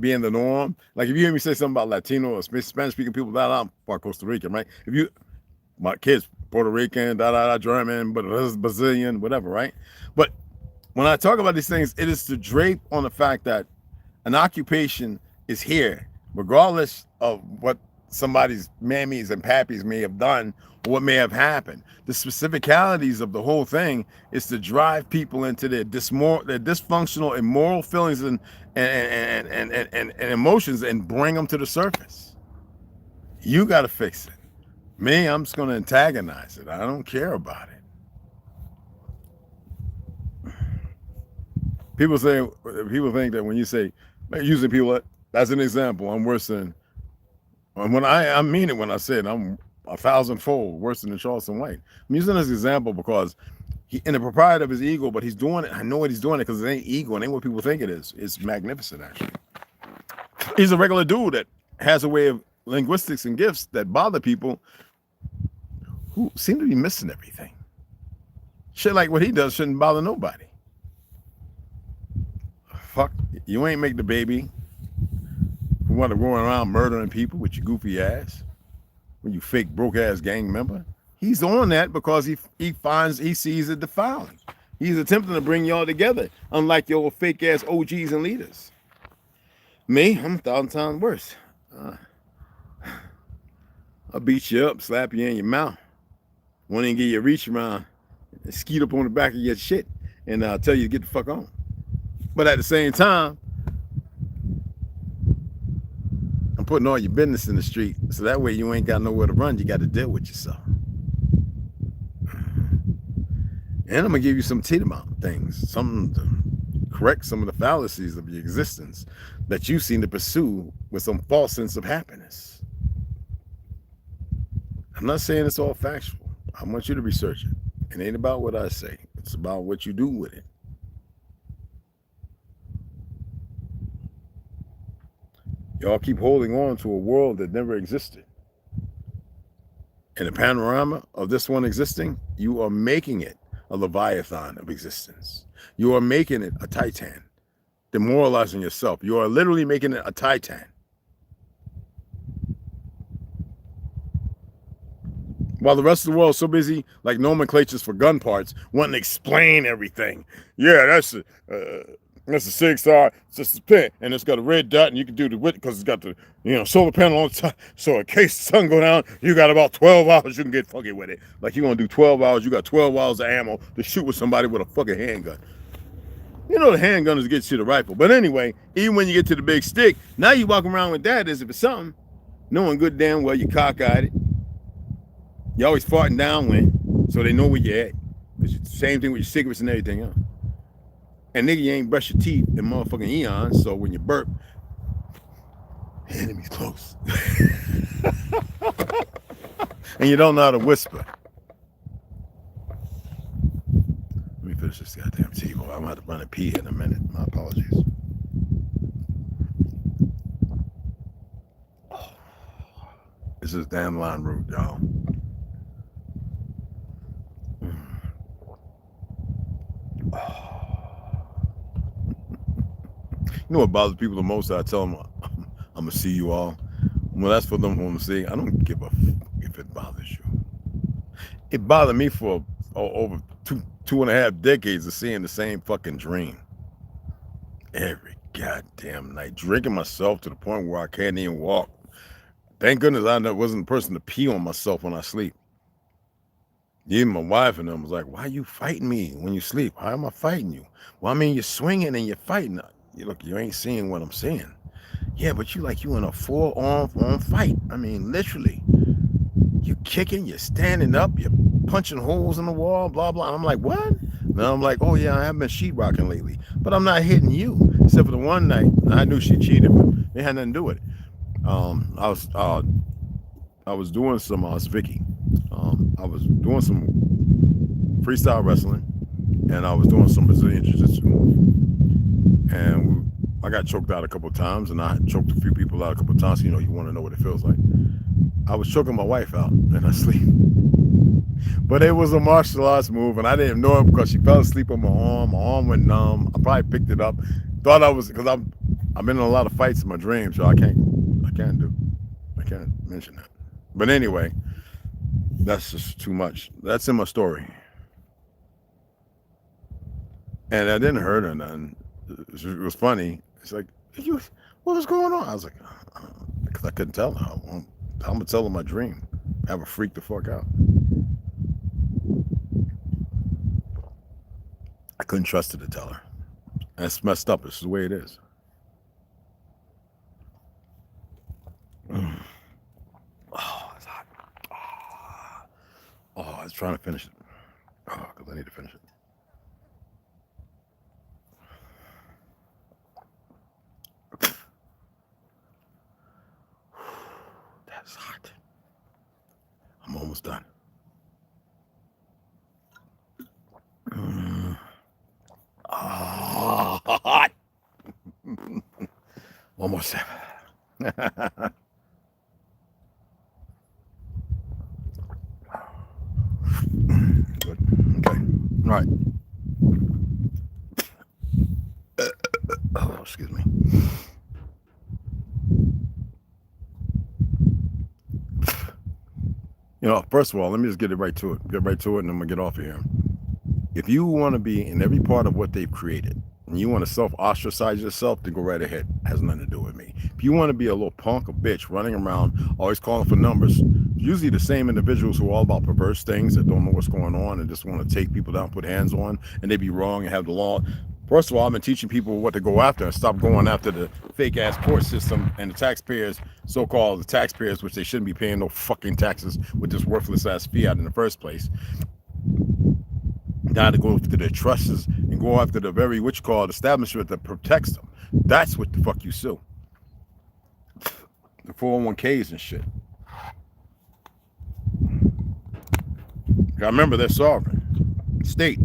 being the norm. Like if you hear me say something about Latino or Spanish speaking people, that I'm part Costa Rican, right? My kids, Puerto Rican, German, but Brazilian, whatever, right? But when I talk about these things, it is to drape on the fact that an occupation is here, regardless of what somebody's mammies and pappies may have done or what may have happened. The specificalities of the whole thing is to drive people into their dysfunctional, immoral feelings and emotions and bring them to the surface. You got to fix it. Me, I'm just going to antagonize it. I don't care about it. People think that when you say, using people as an example, I'm worse than, and when I mean it when I said I'm 1,000-fold worse than Charleston White. I'm using this example because he, in the proprietor of his ego, but he's doing it. I know what he's doing it because it ain't ego. It ain't what people think it is. It's magnificent, actually. He's a regular dude that has a way of linguistics and gifts that bother people who seem to be missing everything. Shit like what he does shouldn't bother nobody. Fuck, you ain't make the baby who want to go around murdering people with your goofy ass when you fake broke ass gang member. He's on that because he sees it defiling. He's attempting to bring y'all together, unlike your fake ass OGs and leaders. Me, I'm 1,000 times worse. I'll beat you up, slap you in your mouth. Won't even give you a reach around and skeet up on the back of your shit and tell you to get the fuck on. But at the same time, I'm putting all your business in the street, so that way you ain't got nowhere to run. You got to deal with yourself. And I'm gonna give you some Tiamat things, something to correct some of the fallacies of your existence that you seem to pursue with some false sense of happiness. I'm not saying it's all factual. I want you to research it. It ain't about what I say. It's about what you do with it. Y'all keep holding on to a world that never existed. In the panorama of this one existing, you are making it a Leviathan of existence. You are making it a Titan, demoralizing yourself. You are literally making it a Titan. While the rest of the world is so busy like nomenclatures for gun parts, wanting to explain everything. Yeah, that's a 6R, it's just a pin, and it's got a red dot, and you can do the width because it's got the solar panel on top. So in case the sun go down, you got about 12 hours you can get funky with it. Like you're gonna do 12 hours, you got 12 hours of ammo to shoot with somebody with a fucking handgun. You know the handgun is to get you the rifle. But anyway, even when you get to the big stick, now you walk around with that as if it's something, knowing good damn well you cockeyed it. You always farting downwind, so they know where you're at. Because it's the same thing with your cigarettes and everything else. And nigga, you ain't brush your teeth in motherfucking eons, so when you burp, the enemy's close. And you don't know how to whisper. Let me finish this goddamn tea, boy. I'm gonna have to run a pee in a minute. My apologies. This is dandelion root, y'all. You know what bothers people the most? I tell them, I'm gonna see you all. Well, that's for them to see. I don't give a fuck if it bothers you. It bothered me for over two and a half decades of seeing the same fucking dream every goddamn night, drinking myself to the point where I can't even walk. Thank goodness I wasn't the person to pee on myself when I sleep. Even my wife and them was like, "Why are you fighting me when you sleep? Why am I fighting you?" Well, I mean, you're swinging and you're fighting. Look, you ain't seeing what I'm seeing. Yeah, but you in a full-on fight. I mean, literally. You're kicking, you're standing up, you're punching holes in the wall, blah, blah. I'm like, what? Now I'm like, oh, yeah, I haven't been sheetrocking lately. But I'm not hitting you. Except for the one night, I knew she cheated, but it had nothing to do with it. I was doing some, it's Vicky. I was doing some freestyle wrestling, and I was doing some Brazilian jiu-jitsu. And I got choked out a couple of times, and I choked a few people out a couple of times. You want to know what it feels like. I was choking my wife out in her sleep. But it was a martial arts move, and I didn't know it because she fell asleep on my arm. My arm went numb. I probably picked it up. Thought I was, because I've been in a lot of fights in my dreams, so I can't mention that. But anyway, that's just too much. That's in my story. And I didn't hurt her nothing. It was funny. It's like, what was going on? I was like, because I couldn't tell her. I'm gonna tell her my dream. Have her freak the fuck out. I couldn't trust her to tell her. That's messed up. It's the way it is. Oh, it's hot. Oh, I was trying to finish it. Oh, because I need to finish it. it's hot. I'm almost done. Hot. One more sip. Good. Okay. All right. Oh, excuse me. You know, first of all, let me just get right to it, and then I'm gonna get off of here. If you want to be in every part of what they've created, and you want to self-ostracize yourself, then go right ahead. It has nothing to do with me. If you want to be a little punk, a bitch, running around, always calling for numbers, usually the same individuals who are all about perverse things that don't know what's going on and just want to take people down, put hands on, and they be wrong and have the law. First of all, I've been teaching people what to go after and stop going after the fake-ass court system and the taxpayers, so-called the taxpayers, which they shouldn't be paying no fucking taxes with this worthless-ass fiat in the first place. Now to go after the trusts and go after the very, what you call it, establishment that protects them. That's what the fuck you sue. The 401ks and shit. I remember they're sovereign. State.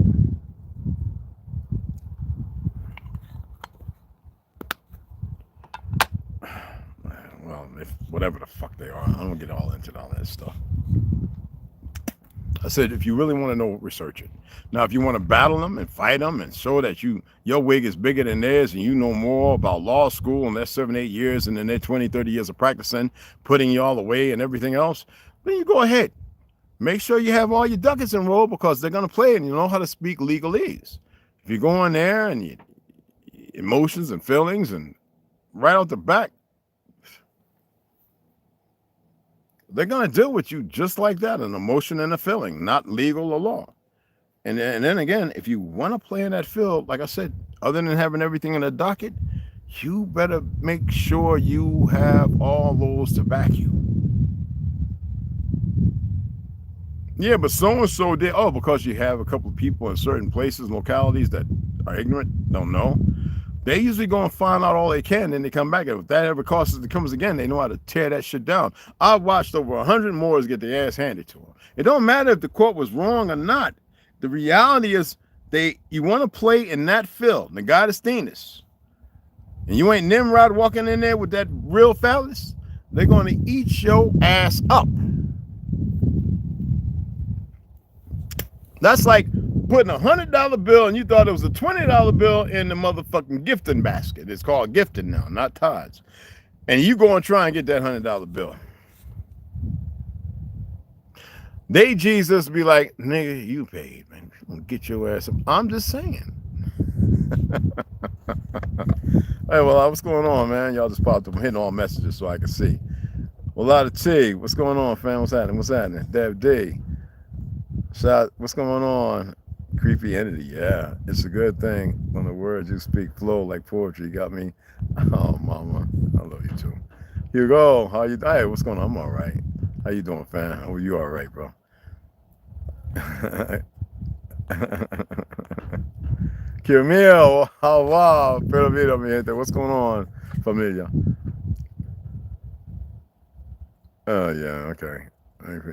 Well, whatever the fuck they are. I don't get all into all that stuff. I said, if you really want to know, research it. Now, if you want to battle them and fight them and show that your wig is bigger than theirs and you know more about law school and their 7-8 years and then their 20-30 years of practicing, putting you all away and everything else, then you go ahead. Make sure you have all your ducats enrolled because they're going to play and you know how to speak legalese. If you go in there and you emotions and feelings and right out the back, they're going to deal with you just like that, an emotion and a feeling, not legal or law. And then again, if you want to play in that field, like I said, other than having everything in a docket, you better make sure you have all those to back you. Yeah, but so-and-so did, because you have a couple of people in certain places, localities that are ignorant, don't know. They usually go and find out all they can, then they come back. And if that ever comes again, they know how to tear that shit down. I've watched over 100 Moors get their ass handed to them. It don't matter if the court was wrong or not. The reality is, you want to play in that field, the God is Thenis, and you ain't Nimrod walking in there with that real phallus, they're going to eat your ass up. That's like putting $100 bill and you thought it was a $20 bill in the motherfucking gifting basket. It's called gifting now, not tithes. And you go and try and get that $100 bill. They Jesus be like, nigga, you paid, man. Get your ass up. I'm just saying. Hey, well, what's going on, man? Y'all just popped up. I'm hitting all messages so I can see. Well, a lot of T. What's going on, fam? What's happening? Dev D. Shot, what's going on? Creepy entity, yeah. It's a good thing when the words you speak flow like poetry. Got me. Oh, mama. I love you too. Hugo, how you? Hey, what's going on? I'm all right. How you doing, fam? Oh, you all right, bro? Camille, how wow, pero mira, mi gente. What's going on, familia? Oh, yeah, okay.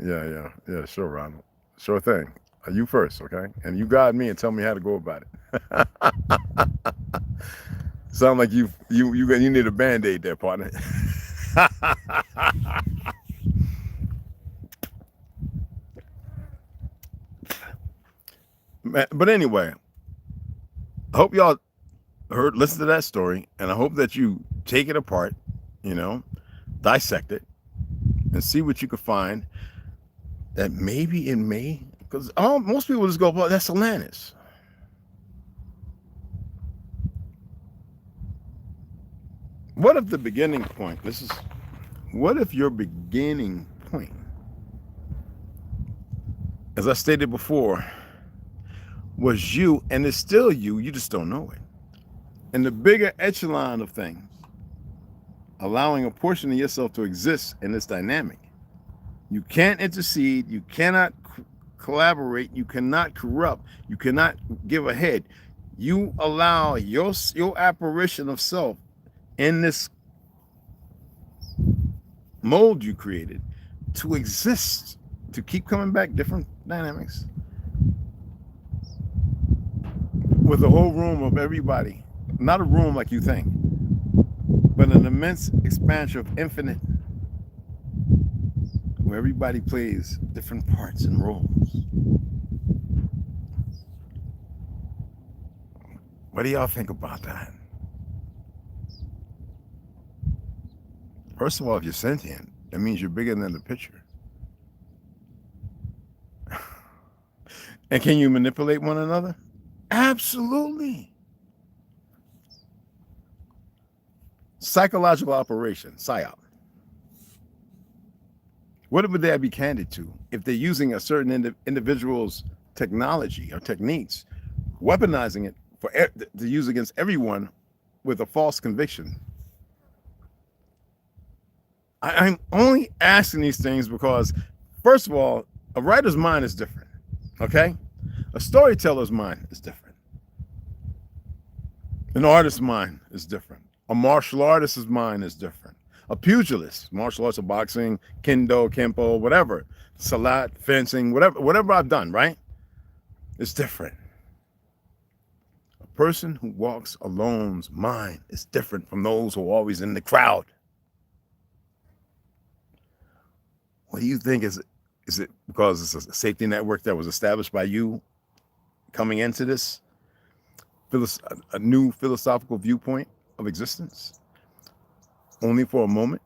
Yeah, sure, Ronald. Sure thing. You first, okay? And you guide me and tell me how to go about it. Sound like you need a Band-Aid there, partner. But anyway, I hope y'all listen to that story, and I hope that you take it apart, dissect it, and see what you can find that maybe it may, because most people just go, well, that's Atlantis. What if the beginning point, what if your beginning point, as I stated before, was you, and it's still you just don't know it. And the bigger echelon of things, allowing a portion of yourself to exist in this dynamic. You can't intercede, you cannot collaborate, you cannot corrupt, you cannot give a head. You allow your apparition of self in this mold you created to exist, to keep coming back, different dynamics, with a whole room of everybody, not a room like you think, but an immense expansion of infinite, where everybody plays different parts and roles. What do y'all think about that? First of all, if you're sentient, that means you're bigger than the picture. And can you manipulate one another? Absolutely. Psychological operation, PSYOP. What would that be candid to if they're using a certain individual's technology or techniques, weaponizing it to use against everyone with a false conviction? I'm only asking these things because, first of all, a writer's mind is different, okay? A storyteller's mind is different. An artist's mind is different. A martial artist's mind is different. A pugilist, martial arts of boxing, kendo, kempo, whatever, salat, fencing, whatever I've done, right? It's different. A person who walks alone's mind is different from those who are always in the crowd. What do you think? Is it because it's a safety network that was established by you coming into this a new philosophical viewpoint of existence only for a moment,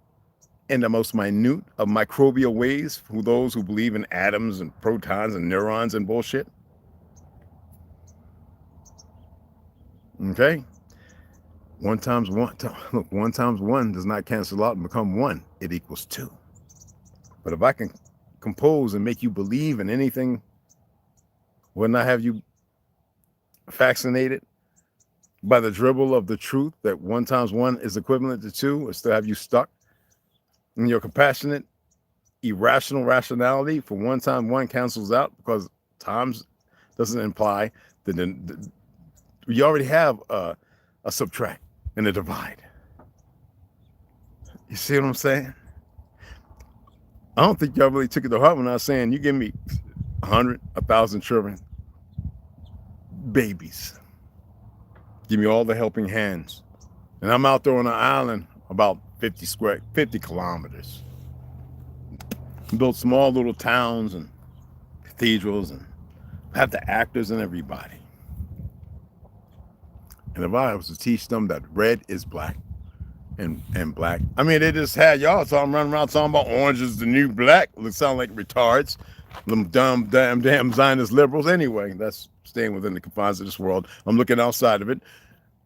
in the most minute of microbial ways for those who believe in atoms and protons and neurons and bullshit? Okay. One times one does not cancel out and become one. It equals two. But if I can compose and make you believe in anything, wouldn't I have you fascinated by the dribble of the truth that 1 times 1 is equivalent to 2, or still have you stuck in your compassionate, irrational rationality for 1 times 1 cancels out because times doesn't imply that you already have a subtract and a divide. You see what I'm saying? I don't think y'all really took it to heart when I was saying you give me 100, 1,000 children, babies. Give me all the helping hands. And I'm out there on an island about 50 kilometers. Built small little towns and cathedrals and have the actors and everybody. And if I was to teach them that red is black and black, I mean, they just had y'all running around talking about orange is the new black. They sound like retards. Them damn Zionist liberals. Anyway, that's staying within the confines of this world. I'm looking outside of it.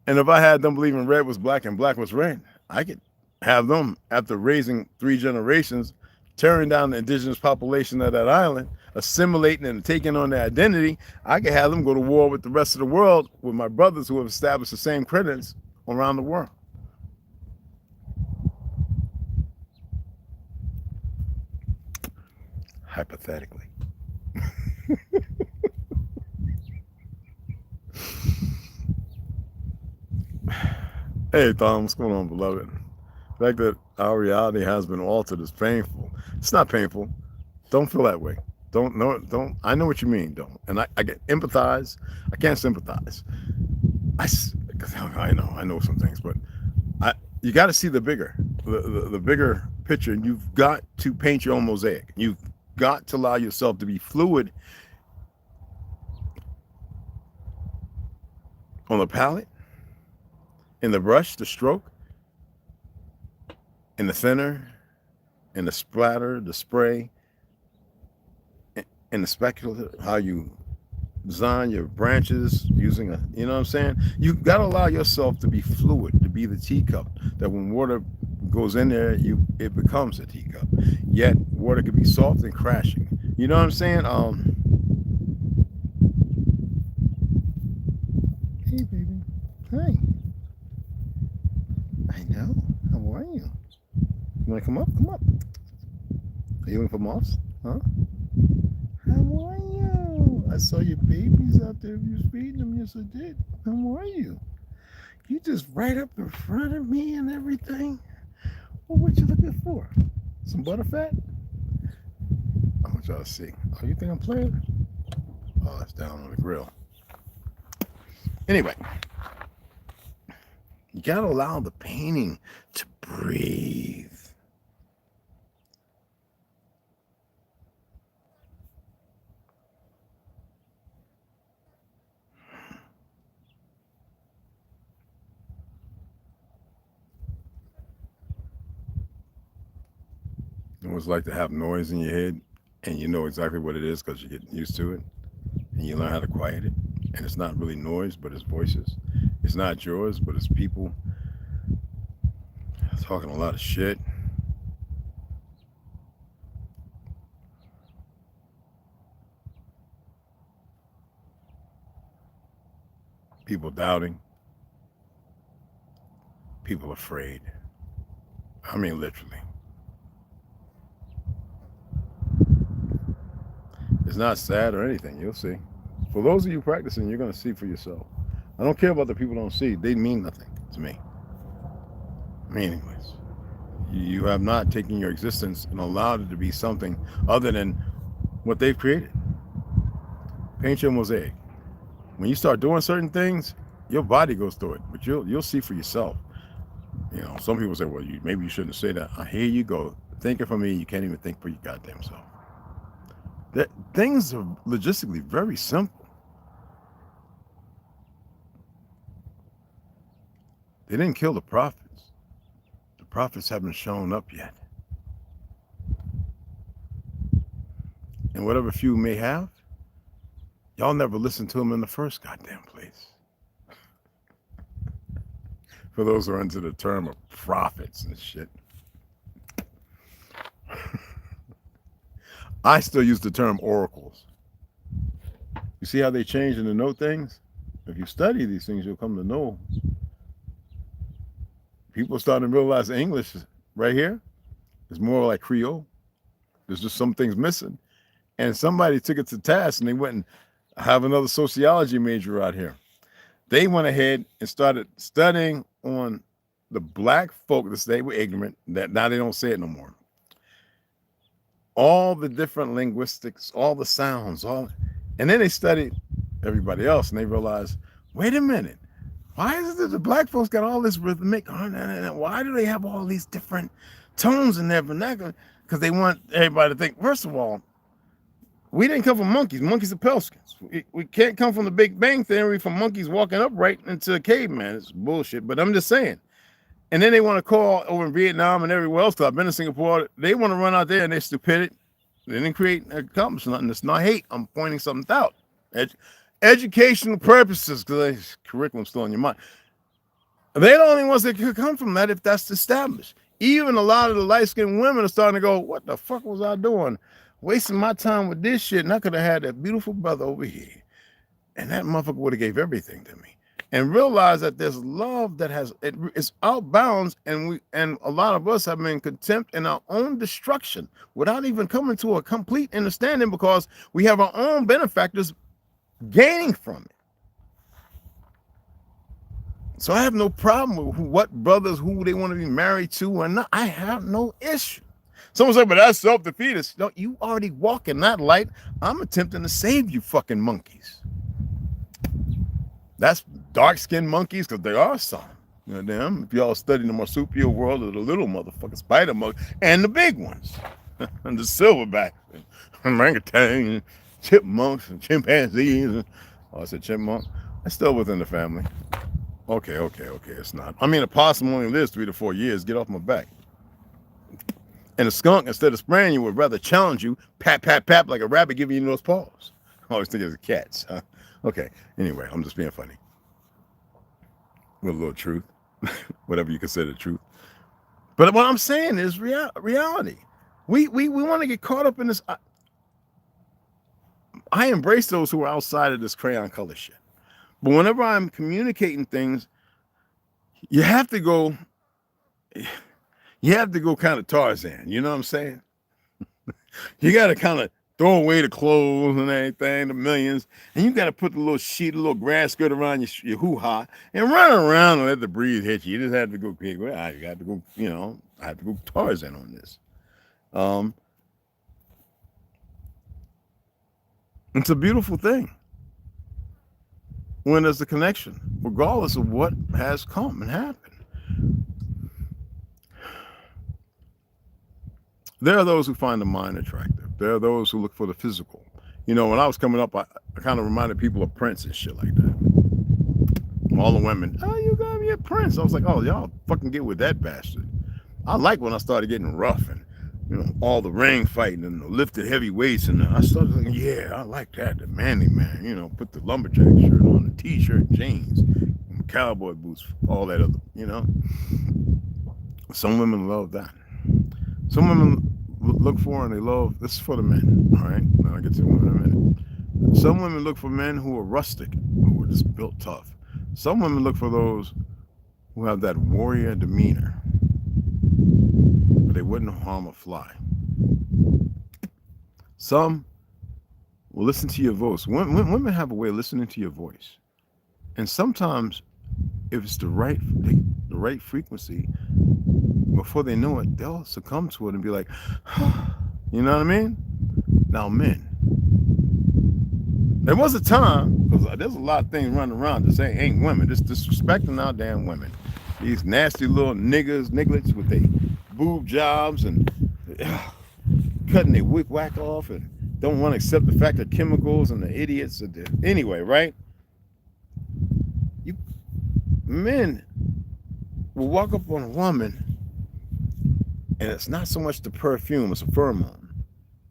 And if I had them believing red was black and black was red, I could have them, after raising 3 generations, tearing down the indigenous population of that island, assimilating and taking on their identity. I could have them go to war with the rest of the world with my brothers who have established the same credence around the world. Hypothetically. Hey Tom, what's going on, beloved? The fact that our reality has been altered is painful. It's not painful. Don't feel that way. Don't. I know what you mean. Don't. And I get empathize. I can't sympathize. I know some things, but you got to see the bigger picture, and you've got to paint your own mosaic. You've got to allow yourself to be fluid on the palette, in the brush, the stroke, in the thinner, in the splatter, the spray, in the speculative, how you design your branches using you know what I'm saying? You've got to allow yourself to be fluid, to be the teacup, that when water goes in there, it becomes a teacup. Yet water could be soft and crashing. You know what I'm saying? Hey baby. Hi. I know. How are you? You want to come up? Come up. Are you looking for moths? Huh? How are you? I saw your babies out there. You was feeding them. Yes, I did. How are you? You just right up in front of me and everything. Well, what you looking for? Some butterfat? I want y'all to see. Oh, you think I'm playing? Oh, it's down on the grill. Anyway, you gotta allow the painting to breathe. It was like to have noise in your head and you know exactly what it is because you're getting used to it and you learn how to quiet it. And it's not really noise, but it's voices. It's not yours, but it's people talking a lot of shit. People doubting. People afraid. I mean, literally. It's not sad or anything. You'll see. For those of you practicing, you're going to see for yourself. I don't care about the people who don't see. They mean nothing to me. Meaningless. You have not taken your existence and allowed it to be something other than what they've created. Paint your mosaic. When you start doing certain things, your body goes through it, but you'll see for yourself. You know, some people say, well, maybe you shouldn't say that. Here you go. Thinking for me, you can't even think for your goddamn self. Things are logistically very simple. They didn't kill the prophets. The prophets haven't shown up yet. And whatever few may have, y'all never listened to them in the first goddamn place. For those who are into the term of prophets and shit. I still use the term oracles. You see how they change and denote things? If you study these things, you'll come to know. People are starting to realize English right here is more like Creole. There's just some things missing. And somebody took it to task and they went and have another sociology major out here. They went ahead and started studying on the black folk that they were ignorant, that now they don't say it no more. All the different linguistics, all the sounds, and then they studied everybody else and they realized, wait a minute, why is it that the black folks got all this rhythmic? Why do they have all these different tones in their vernacular? Because they want everybody to think, first of all, we didn't come from monkeys. Monkeys are Pelskins. We can't come from the Big Bang Theory from monkeys walking upright into a caveman. It's bullshit, but I'm just saying. And then they want to call over in Vietnam and everywhere else. I've been to Singapore. They want to run out there and they're stupidity. They didn't accomplish nothing. It's not hate. I'm pointing something out. Educational purposes, because the curriculum's still in your mind. They're the only ones that could come from that if that's established. Even a lot of the light-skinned women are starting to go, what the fuck was I doing? Wasting my time with this shit, and I could have had that beautiful brother over here. And that motherfucker would have gave everything to me. And realize that there's love that it's outbounds, and a lot of us have been contempt in our own destruction without even coming to a complete understanding because we have our own benefactors gaining from it. So I have no problem with what brothers, who they want to be married to or not. I have no issue. Someone said, but that's self-defeatist. No, you already walk in that light. I'm attempting to save you fucking monkeys. That's dark-skinned monkeys, because there are some. You know, damn, if y'all study the marsupial world of the little motherfucking spider monkeys and the big ones, and the silverbacks, and orangutan, and chipmunks, and chimpanzees. And, I said chipmunk. That's still within the family. Okay, it's not. I mean, a possum only lives 3 to 4 years. Get off my back. And a skunk, instead of spraying you, would rather challenge you, pat, pat, pat, like a rabbit giving you those paws. I always think it's cats. Huh? Okay, anyway, I'm just being funny. With a little truth, whatever you consider truth. But what I'm saying is reality. We want to get caught up in this. I embrace those who are outside of this crayon color shit. But whenever I'm communicating things, you have to go kind of Tarzan. You know what I'm saying? You got to kind of throw away the clothes and everything, the millions, and you got to put the little sheet, a little grass skirt around your hoo-ha and run around and let the breeze hit you. You just have to go, you got to go, I have to go Tarzan on this. It's a beautiful thing when there's a connection, regardless of what has come and happened. There are those who find the mind attractive. There are those who look for the physical. You know, when I was coming up, I kind of reminded people of Prince and shit like that. All the women, oh, you got me a Prince. I was like, oh, y'all fucking get with that bastard. I like when I started getting rough and, you know, all the ring fighting and the lifted heavy weights. And I started thinking, yeah, I like that. The manly man, you know, put the lumberjack shirt on, the t-shirt, jeans, and cowboy boots, all that other, you know. Some women love that. Some women look for and they love, this is for the men, all right? I'll get to the women in a minute. Some women look for men who are rustic, who are just built tough. Some women look for those who have that warrior demeanor, but they wouldn't harm a fly. Some will listen to your voice. Women have a way of listening to your voice. And sometimes, if it's the right frequency, before they know it, they'll succumb to it and be like, you know what I mean? Now, men. There was a time, because there's a lot of things running around that say ain't women, just disrespecting our damn women. These nasty little nigglets with their boob jobs and cutting their whack off and don't want to accept the fact that chemicals and the idiots are there. Anyway, right? Men will walk up on a woman and it's not so much the perfume, it's a pheromone,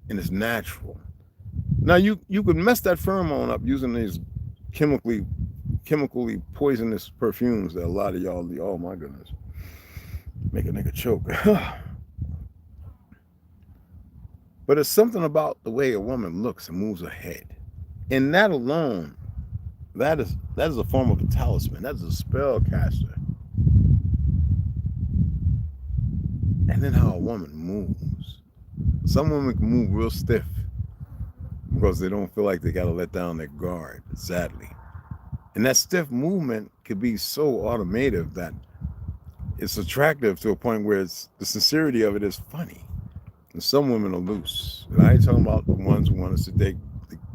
and it's natural. Now you could mess that pheromone up using these chemically poisonous perfumes that a lot of y'all, oh my goodness, make a nigga choke. But it's something about the way a woman looks and moves her head. And that alone, that is a form of a talisman. That is a spell caster. And then how a woman moves. Some women can move real stiff because they don't feel like they got to let down their guard, sadly. And that stiff movement could be so automated that it's attractive to a point where the sincerity of it is funny. And some women are loose. And I ain't talking about the ones who want us to take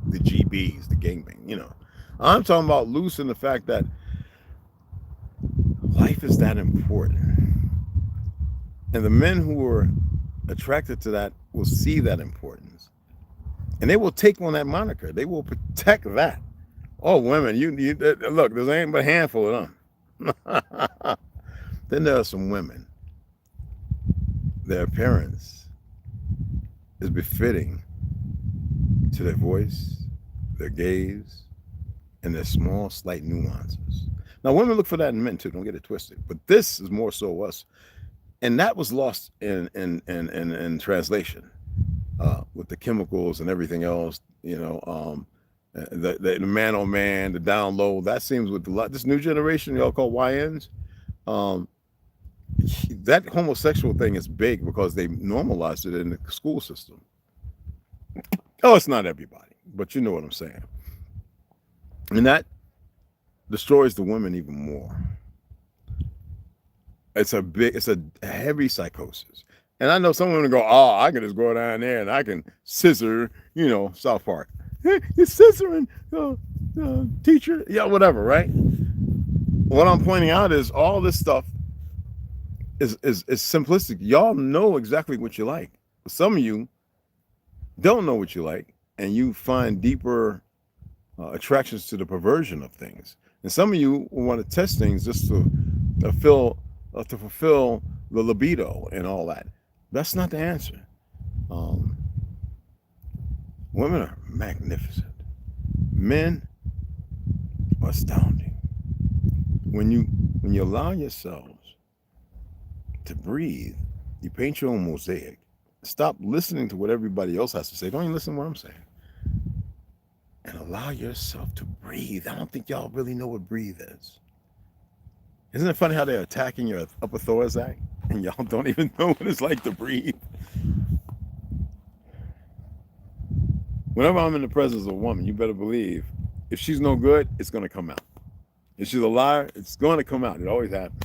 the GBs, the gangbang, you know. I'm talking about loose in the fact that life is that important. And the men who are attracted to that will see that importance. And they will take on that moniker. They will protect that. Oh, women, you look, there's ain't but a handful of them. Then there are some women. Their appearance is befitting to their voice, their gaze, and their small, slight nuances. Now, women look for that in men too. Don't get it twisted. But this is more so us. And that was lost in translation with the chemicals and everything else, you know, the man on man, the down low. That seems with this new generation, y'all call YNs. That homosexual thing is big because they normalized it in the school system. Oh, it's not everybody, but you know what I'm saying. And that destroys the women even more. It's a heavy psychosis. And I know some women go, oh, I can just go down there and I can scissor, you know, South Park. Hey, you're scissoring, teacher, yeah, whatever, right? What I'm pointing out is all this stuff is simplistic. Y'all know exactly what you like. Some of you don't know what you like, and you find deeper attractions to the perversion of things. And some of you want to test things just to fulfill the libido and all that. That's not the answer. Women are magnificent. Men are astounding. When you allow yourselves to breathe, you paint your own mosaic. Stop listening to what everybody else has to say. Don't even listen to what I'm saying. And allow yourself to breathe. I don't think y'all really know what breathe is. Isn't it funny how they're attacking your upper thoracic and y'all don't even know what it's like to breathe? Whenever I'm in the presence of a woman, you better believe if she's no good, it's going to come out. If she's a liar, it's going to come out. It always happens.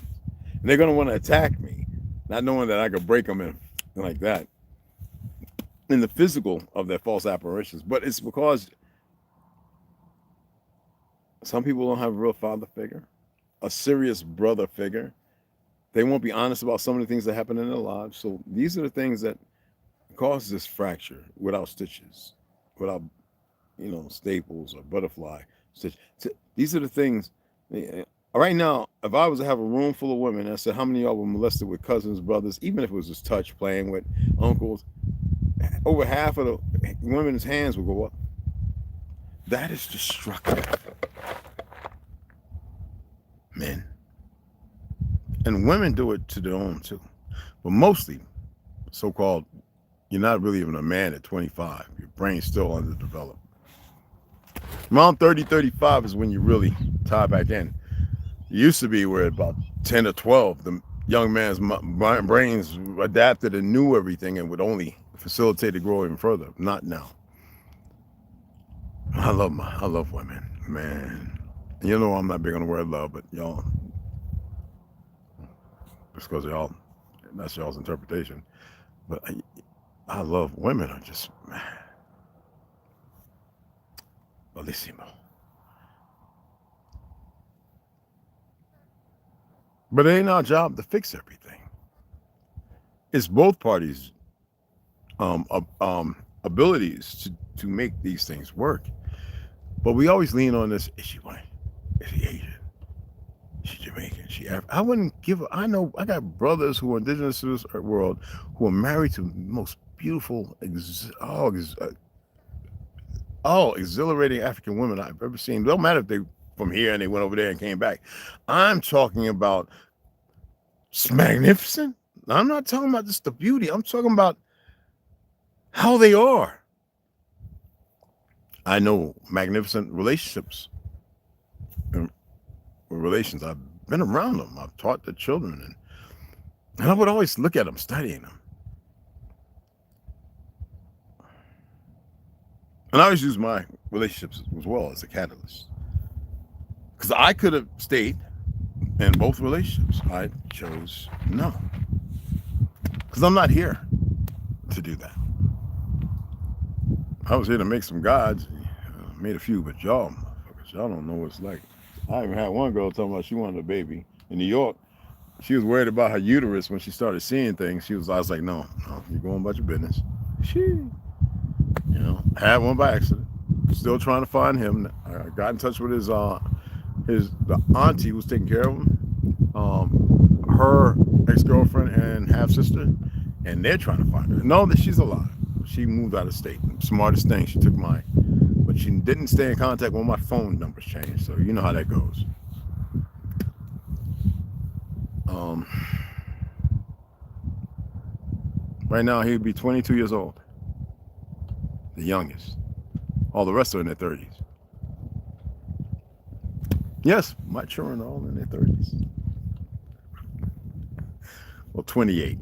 And they're going to want to attack me, not knowing that I could break them in like that. in the physical of their false apparitions, but it's because some people don't have a real father figure, a serious brother figure. They won't be honest about some of the things that happen in their lives. So these are the things that cause this fracture without stitches, without, you know, staples or butterfly stitch. These are the things. Right now, if I was to have a room full of women and I said, how many of y'all were molested with cousins, brothers, even if it was just touch, playing with uncles, over half of the women's hands would go up. That is destructive. Men. And women do it to their own too. But mostly, so-called, you're not really even a man at 25. Your brain's still underdeveloped. Around 30, 35 is when you really tie back in. It used to be where about 10 or 12, the young man's brains adapted and knew everything and would only facilitate it grow even further. Not now. I love women, man. You know I'm not big on the word love, but y'all, just because y'all, that's y'all's interpretation. But I love women. Are just, man, bellissimo. But it ain't our job to fix everything. It's both parties' abilities to make these things work. But we always lean on this. Is she white? Is she Asian? Is she Jamaican? Is she African? I wouldn't give a, I know I got brothers who are indigenous to this world who are married to the most beautiful, exhilarating African women I've ever seen. It don't matter if they from here and they went over there and came back. I'm talking about magnificent. I'm not talking about just the beauty. I'm talking about how they are. I know magnificent relationships and relations. I've been around them. I've taught the children, and I would always look at them, studying them. And I always use my relationships as well as a catalyst. Because I could have stayed in both relationships. I chose no. Because I'm not here to do that. I was here to make some gods. Made a few, but y'all don't know what it's like. I even had one girl talking about she wanted a baby in New York. She was worried about her uterus when she started seeing things. I was like, no, you're going about your business. Had one by accident. Still trying to find him. I got in touch with the auntie who's taking care of him, her ex-girlfriend and half-sister, and they're trying to find her. Know that she's alive. She moved out of state. Smartest thing, she took mine. But she didn't stay in contact when my phone numbers changed, so you know how that goes. Right now, he would be 22 years old. The youngest. All the rest are in their 30s. Yes, my children are all in their 30s. Well, 28.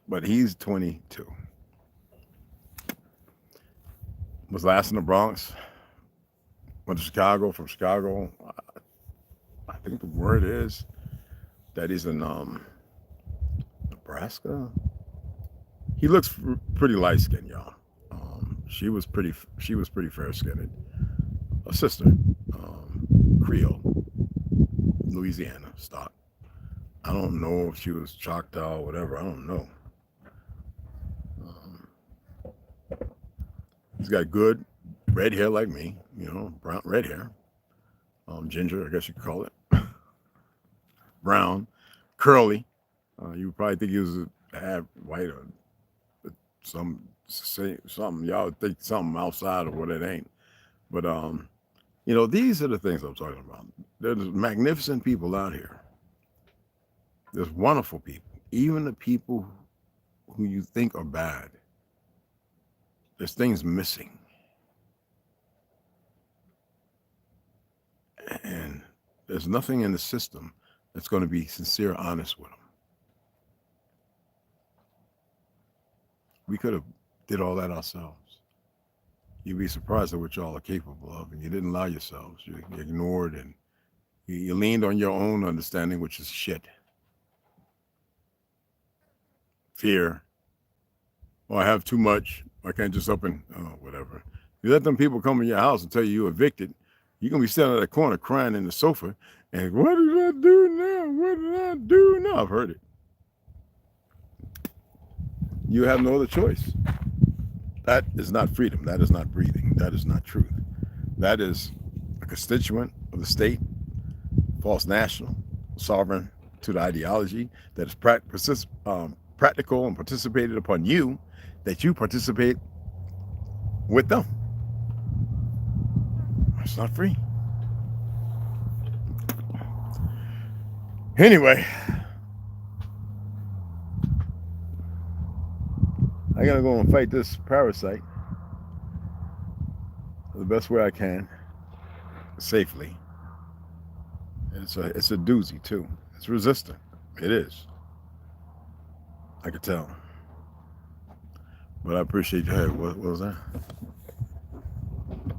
But he's 22. Was last in the Bronx. Went to Chicago. From Chicago, I think the word is that he's in Nebraska. He looks pretty light skinned, y'all. She was pretty fair skinned. A sister, Creole, Louisiana stock. I don't know if she was Choctaw or whatever. I don't know. He's got good red hair like me, brown, red hair. Ginger, I guess you could call it. Brown, curly. You would probably think he was half white or something. Y'all would think something outside of what it ain't. But, these are the things I'm talking about. There's magnificent people out here. There's wonderful people. Even the people who you think are bad. There's things missing. And there's nothing in the system that's going to be sincere, honest with them. We could have did all that ourselves. You'd be surprised at what y'all are capable of, and you didn't allow yourselves. You ignored and you leaned on your own understanding, which is shit. Fear. Or I have too much. I can't just open, whatever. You let them people come in your house and tell you you're evicted. You're going to be sitting at the corner crying in the sofa. And what did I do now? What did I do now? I've heard it. You have no other choice. That is not freedom. That is not breathing. That is not truth. That is a constituent of the state, false national, sovereign to the ideology that is practical and participated upon you, that you participate with them. It's not free. Anyway, I gotta go and fight this parasite the best way I can, safely. It's a doozy too. It's resistant. It is. I could tell. But I appreciate you. Hey, what was that?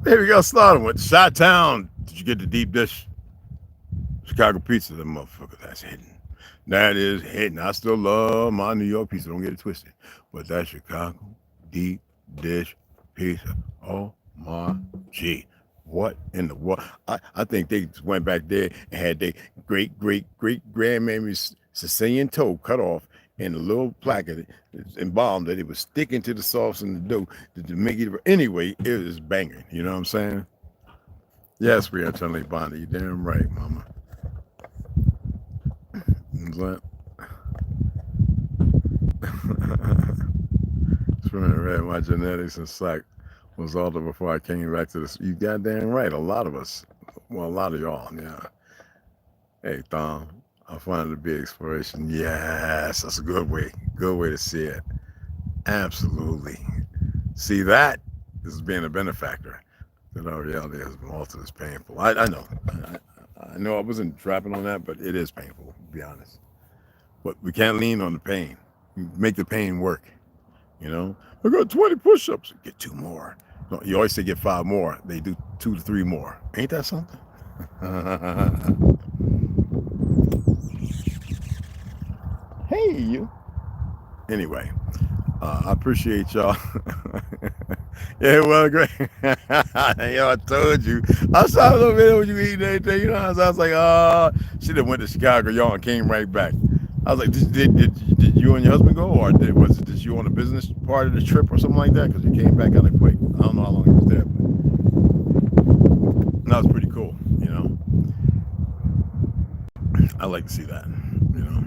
There we go. Slaughter went to Chi-Town. Did you get the deep dish? Chicago pizza, that motherfucker. That's hidden. That is hidden. I still love my New York pizza. Don't get it twisted. But that Chicago deep dish pizza. Oh my gee. What in the world? I think they just went back there and had their great grandmammy's Sicilian toe cut off and a little placard embalmed that it was sticking to the sauce and the dough to make it. Anyway, it was banging. You know what I'm saying? Yes, we are totally bonded. You damn right, mama. Swimming red, my genetics and psych was altered before I came back to this. You goddamn right. A lot of us. Well, a lot of y'all, yeah. Hey, Tom, I find it to be exploration. Yes, that's a good way to see it. Absolutely. See, that is being a benefactor. That our reality has been altered is painful. I know. I know I wasn't trapping on that, but it is painful, to be honest. But we can't lean on the pain. Make the pain work. You know? I got 20 push-ups. Get 2 more. No, you always say get 5 more. They do 2 to 3 more. Ain't that something? Hey, you. Anyway, I appreciate y'all. Yeah, well, great. Yo, I told you. I saw a little video when you eating everything. You know, I was like, she done went to Chicago, y'all, and came right back. I was like, did you and your husband go, or did you on a business part of the trip or something like that? Because you came back kind of quick. I don't know how long you was there. But that was pretty cool, you know. I like to see that, you know.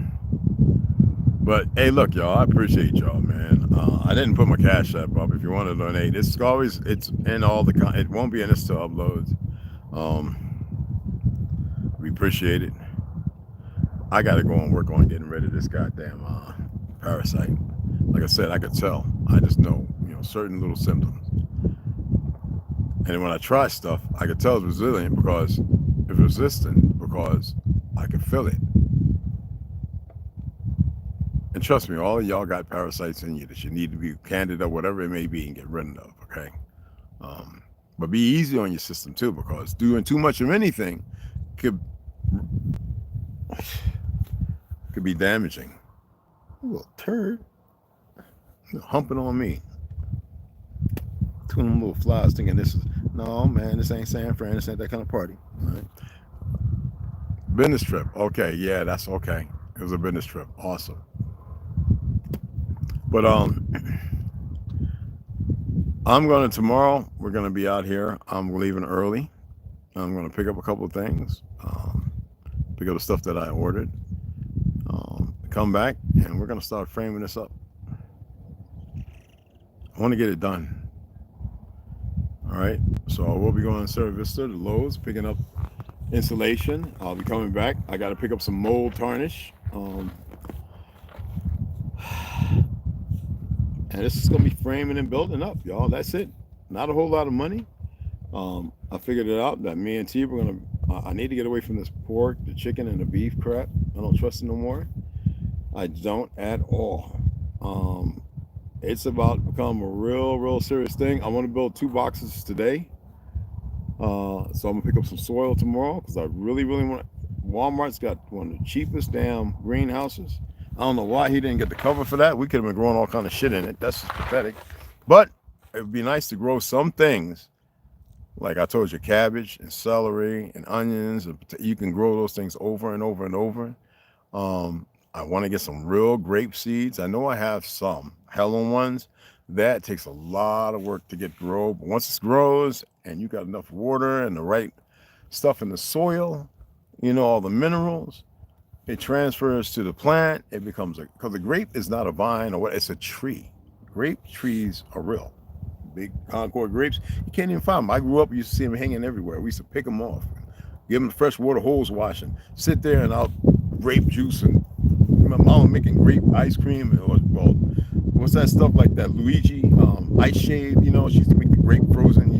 But hey, look, y'all, I appreciate y'all, man. I didn't put my Cashapp up. If you want to donate, it's in all the it won't be in this to uploads. We appreciate it. I got to go and work on getting rid of this goddamn parasite. Like I said, I could tell. I just know, you know, certain little symptoms. And when I try stuff, I could tell it's resilient because it's resistant because I can feel it. And trust me, all of y'all got parasites in you that you need to be candid or whatever it may be and get rid of, okay? But be easy on your system too, because doing too much of anything could be damaging. A little turd. You're humping on me. 2 of them little flies thinking this is, no man, this ain't San Fran, this ain't that kind of party. All right. Business trip. Okay, yeah, that's okay. It was a business trip. Awesome. But I'm going to tomorrow. We're going to be out here. I'm leaving early. I'm going to pick up a couple of things. Pick up the stuff that I ordered. Come back and we're going to start framing this up. I want to get it done. All right. So I will be going to Cerro Vista to Lowe's, picking up insulation. I'll be coming back. I got to pick up some mold tarnish. And this is going to be framing and building up, y'all. That's it. Not a whole lot of money. I figured it out that me and T were going to, I need to get away from this pork, the chicken, and the beef crap. I don't trust it no more. I don't at all. It's about to become a real serious thing. I want to build 2 boxes today. So I'm going to pick up some soil tomorrow because I really want. Walmart's got one of the cheapest damn greenhouses. I don't know why he didn't get the cover for that. We could have been growing all kind of shit in it. That's just pathetic. But it would be nice to grow some things, like I told you, cabbage and celery and onions. And you can grow those things over and over and over. I want to get some real grape seeds. I know I have some Helen ones. That takes a lot of work to get grow, but once it grows and you got enough water and the right stuff in the soil, you know, all the minerals, it transfers to the plant. It becomes because the grape is not a vine or what, it's a tree. Grape trees are real. Big Concord grapes, you can't even find them. I grew up, you used to see them hanging everywhere. We used to pick them off, give them fresh water hose washing, sit there and out grape juice, and my mama making grape ice cream, and well, what's that stuff like that Luigi ice shade, you know, she used to make the grape frozen,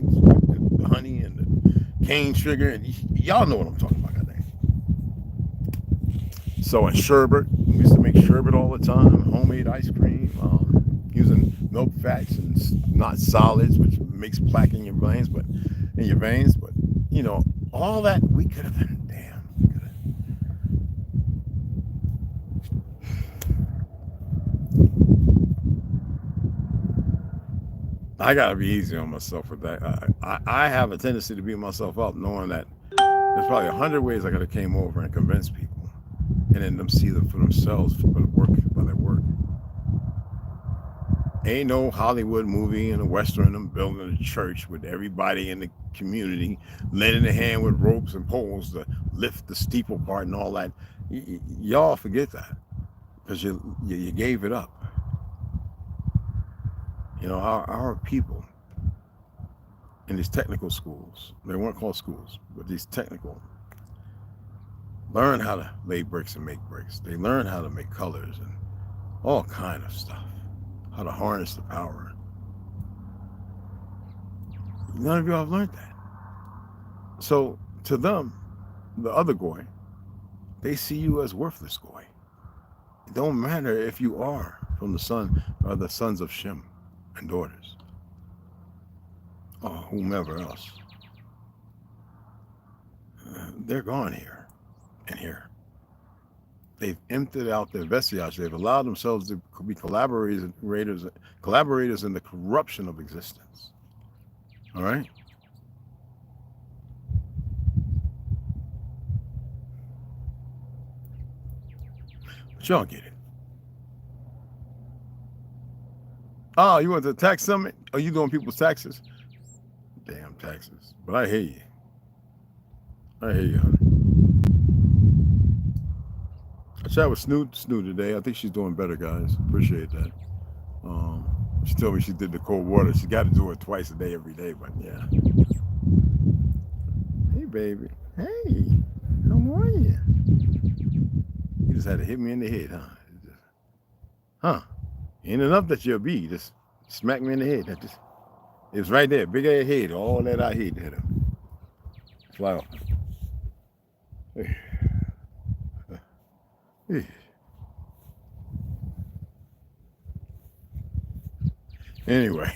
the honey and the cane sugar, and y'all know what I'm talking about, I think. So, and sherbet, we used to make sherbet all the time, homemade ice cream, using milk fats and not solids, which makes plaque in your veins, but you know, all that we could have been. Damn, we could have. I gotta be easy on myself with that. I have a tendency to beat myself up, knowing that there's probably 100 ways I could have came over and convinced people, and then them see them for themselves by their work. Ain't no Hollywood movie in a Western them building a church with everybody in the community lending a hand with ropes and poles to lift the steeple part and all that. Y'all forget that because you gave it up. You know, our people in these technical schools, they weren't called schools, but these technical, learn how to lay bricks and make bricks. They learn how to make colors and all kind of stuff, how to harness the power. None of y'all have learned that. So to them, the other goy, they see you as worthless goy. It don't matter if you are from the son or the sons of Shem and daughters, or whomever else. They're gone here and here. They've emptied out their vestige. They've allowed themselves to be collaborators in the corruption of existence. All right? But y'all get it. Oh, you went to the tax summit? Are you doing people's taxes? Damn taxes. But I hear you. Honey. I chat with Snoot today. I think she's doing better, guys. Appreciate that. She told me she did the cold water. She got to do it twice a day, every day, but yeah. Hey, baby. Hey, how are you? You just had to hit me in the head, huh? Ain't enough that you'll be. Just smack me in the head. It was right there. Big ass head. All that I hate hit him. Fly off. Hey. Hey. Anyway.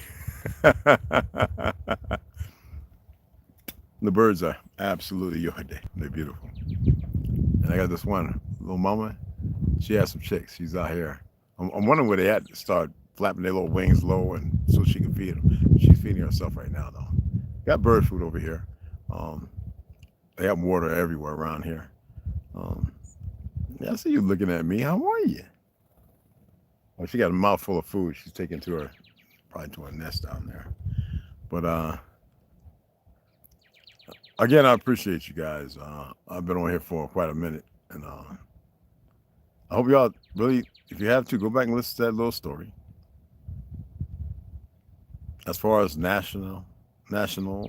The birds are absolutely your day. They're beautiful. And I got this one little mama. She has some chicks. She's out here. I'm wondering where they at to start flapping their little wings low and so she can feed them. She's feeding herself right now, though. Got bird food over here. They have water everywhere around here. Yeah, I see you looking at me. How are you? Oh, she got a mouthful of food. She's taking to her, probably to her nest down there. But again, I appreciate you guys. I've been on here for quite a minute, and I hope y'all really, if you have to, go back and listen to that little story. As far as national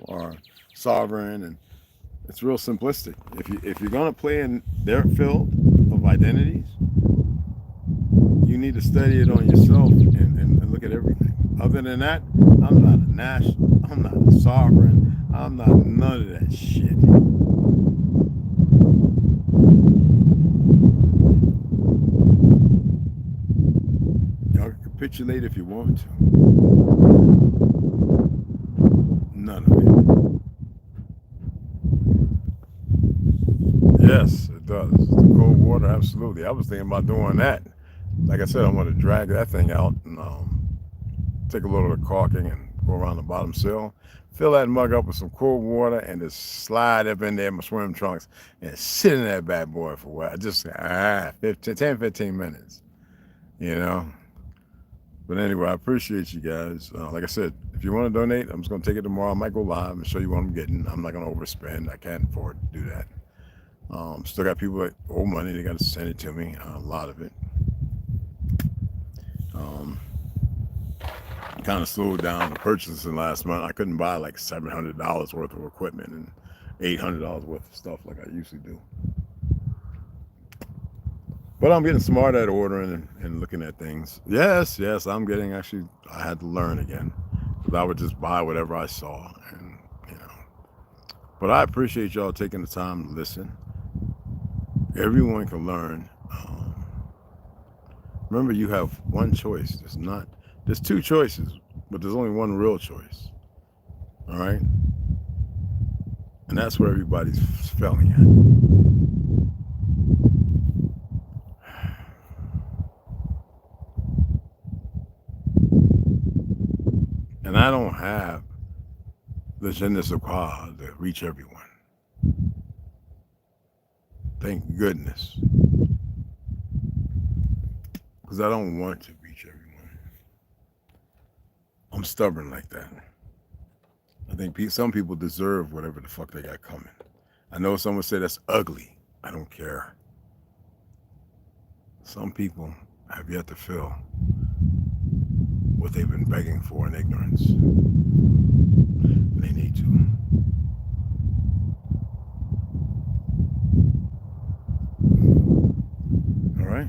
or sovereign, and it's real simplistic. If you're gonna play in their field of identities, you need to study it on yourself and look at everything. Other than that, I'm not a national, I'm not a sovereign, I'm not none of that shit. Y'all can capitulate if you want to. None of it. Yes, it does. The cold water, absolutely. I was thinking about doing that. Like I said, I'm going to drag that thing out and take a little of the caulking and go around the bottom sill, fill that mug up with some cold water, and just slide up in there in my swim trunks and sit in that bad boy for a while. Just 10-15 minutes, you know. But anyway, I appreciate you guys. Like I said, if you want to donate, I'm just going to take it tomorrow. I might go live and show you what I'm getting. I'm not going to overspend. I can't afford to do that. Still got people that owe money. They got to send it to me, a lot of it. Kind of slowed down the purchasing last month. I couldn't buy like $700 worth of equipment and $800 worth of stuff like I usually do. But I'm getting smart at ordering and looking at things. Yes, I'm getting, actually, I had to learn again. Because I would just buy whatever I saw. And, you know. But I appreciate y'all taking the time to listen. Everyone can learn. Remember, you have one choice. There's two choices, but there's only one real choice. All right? And that's where everybody's failing at. And I don't have the je ne sais quoi to reach everyone. Thank goodness. Because I don't want to reach everyone. I'm stubborn like that. I think some people deserve whatever the fuck they got coming. I know someone said that's ugly. I don't care. Some people have yet to feel what they've been begging for in ignorance. And they need to. All right?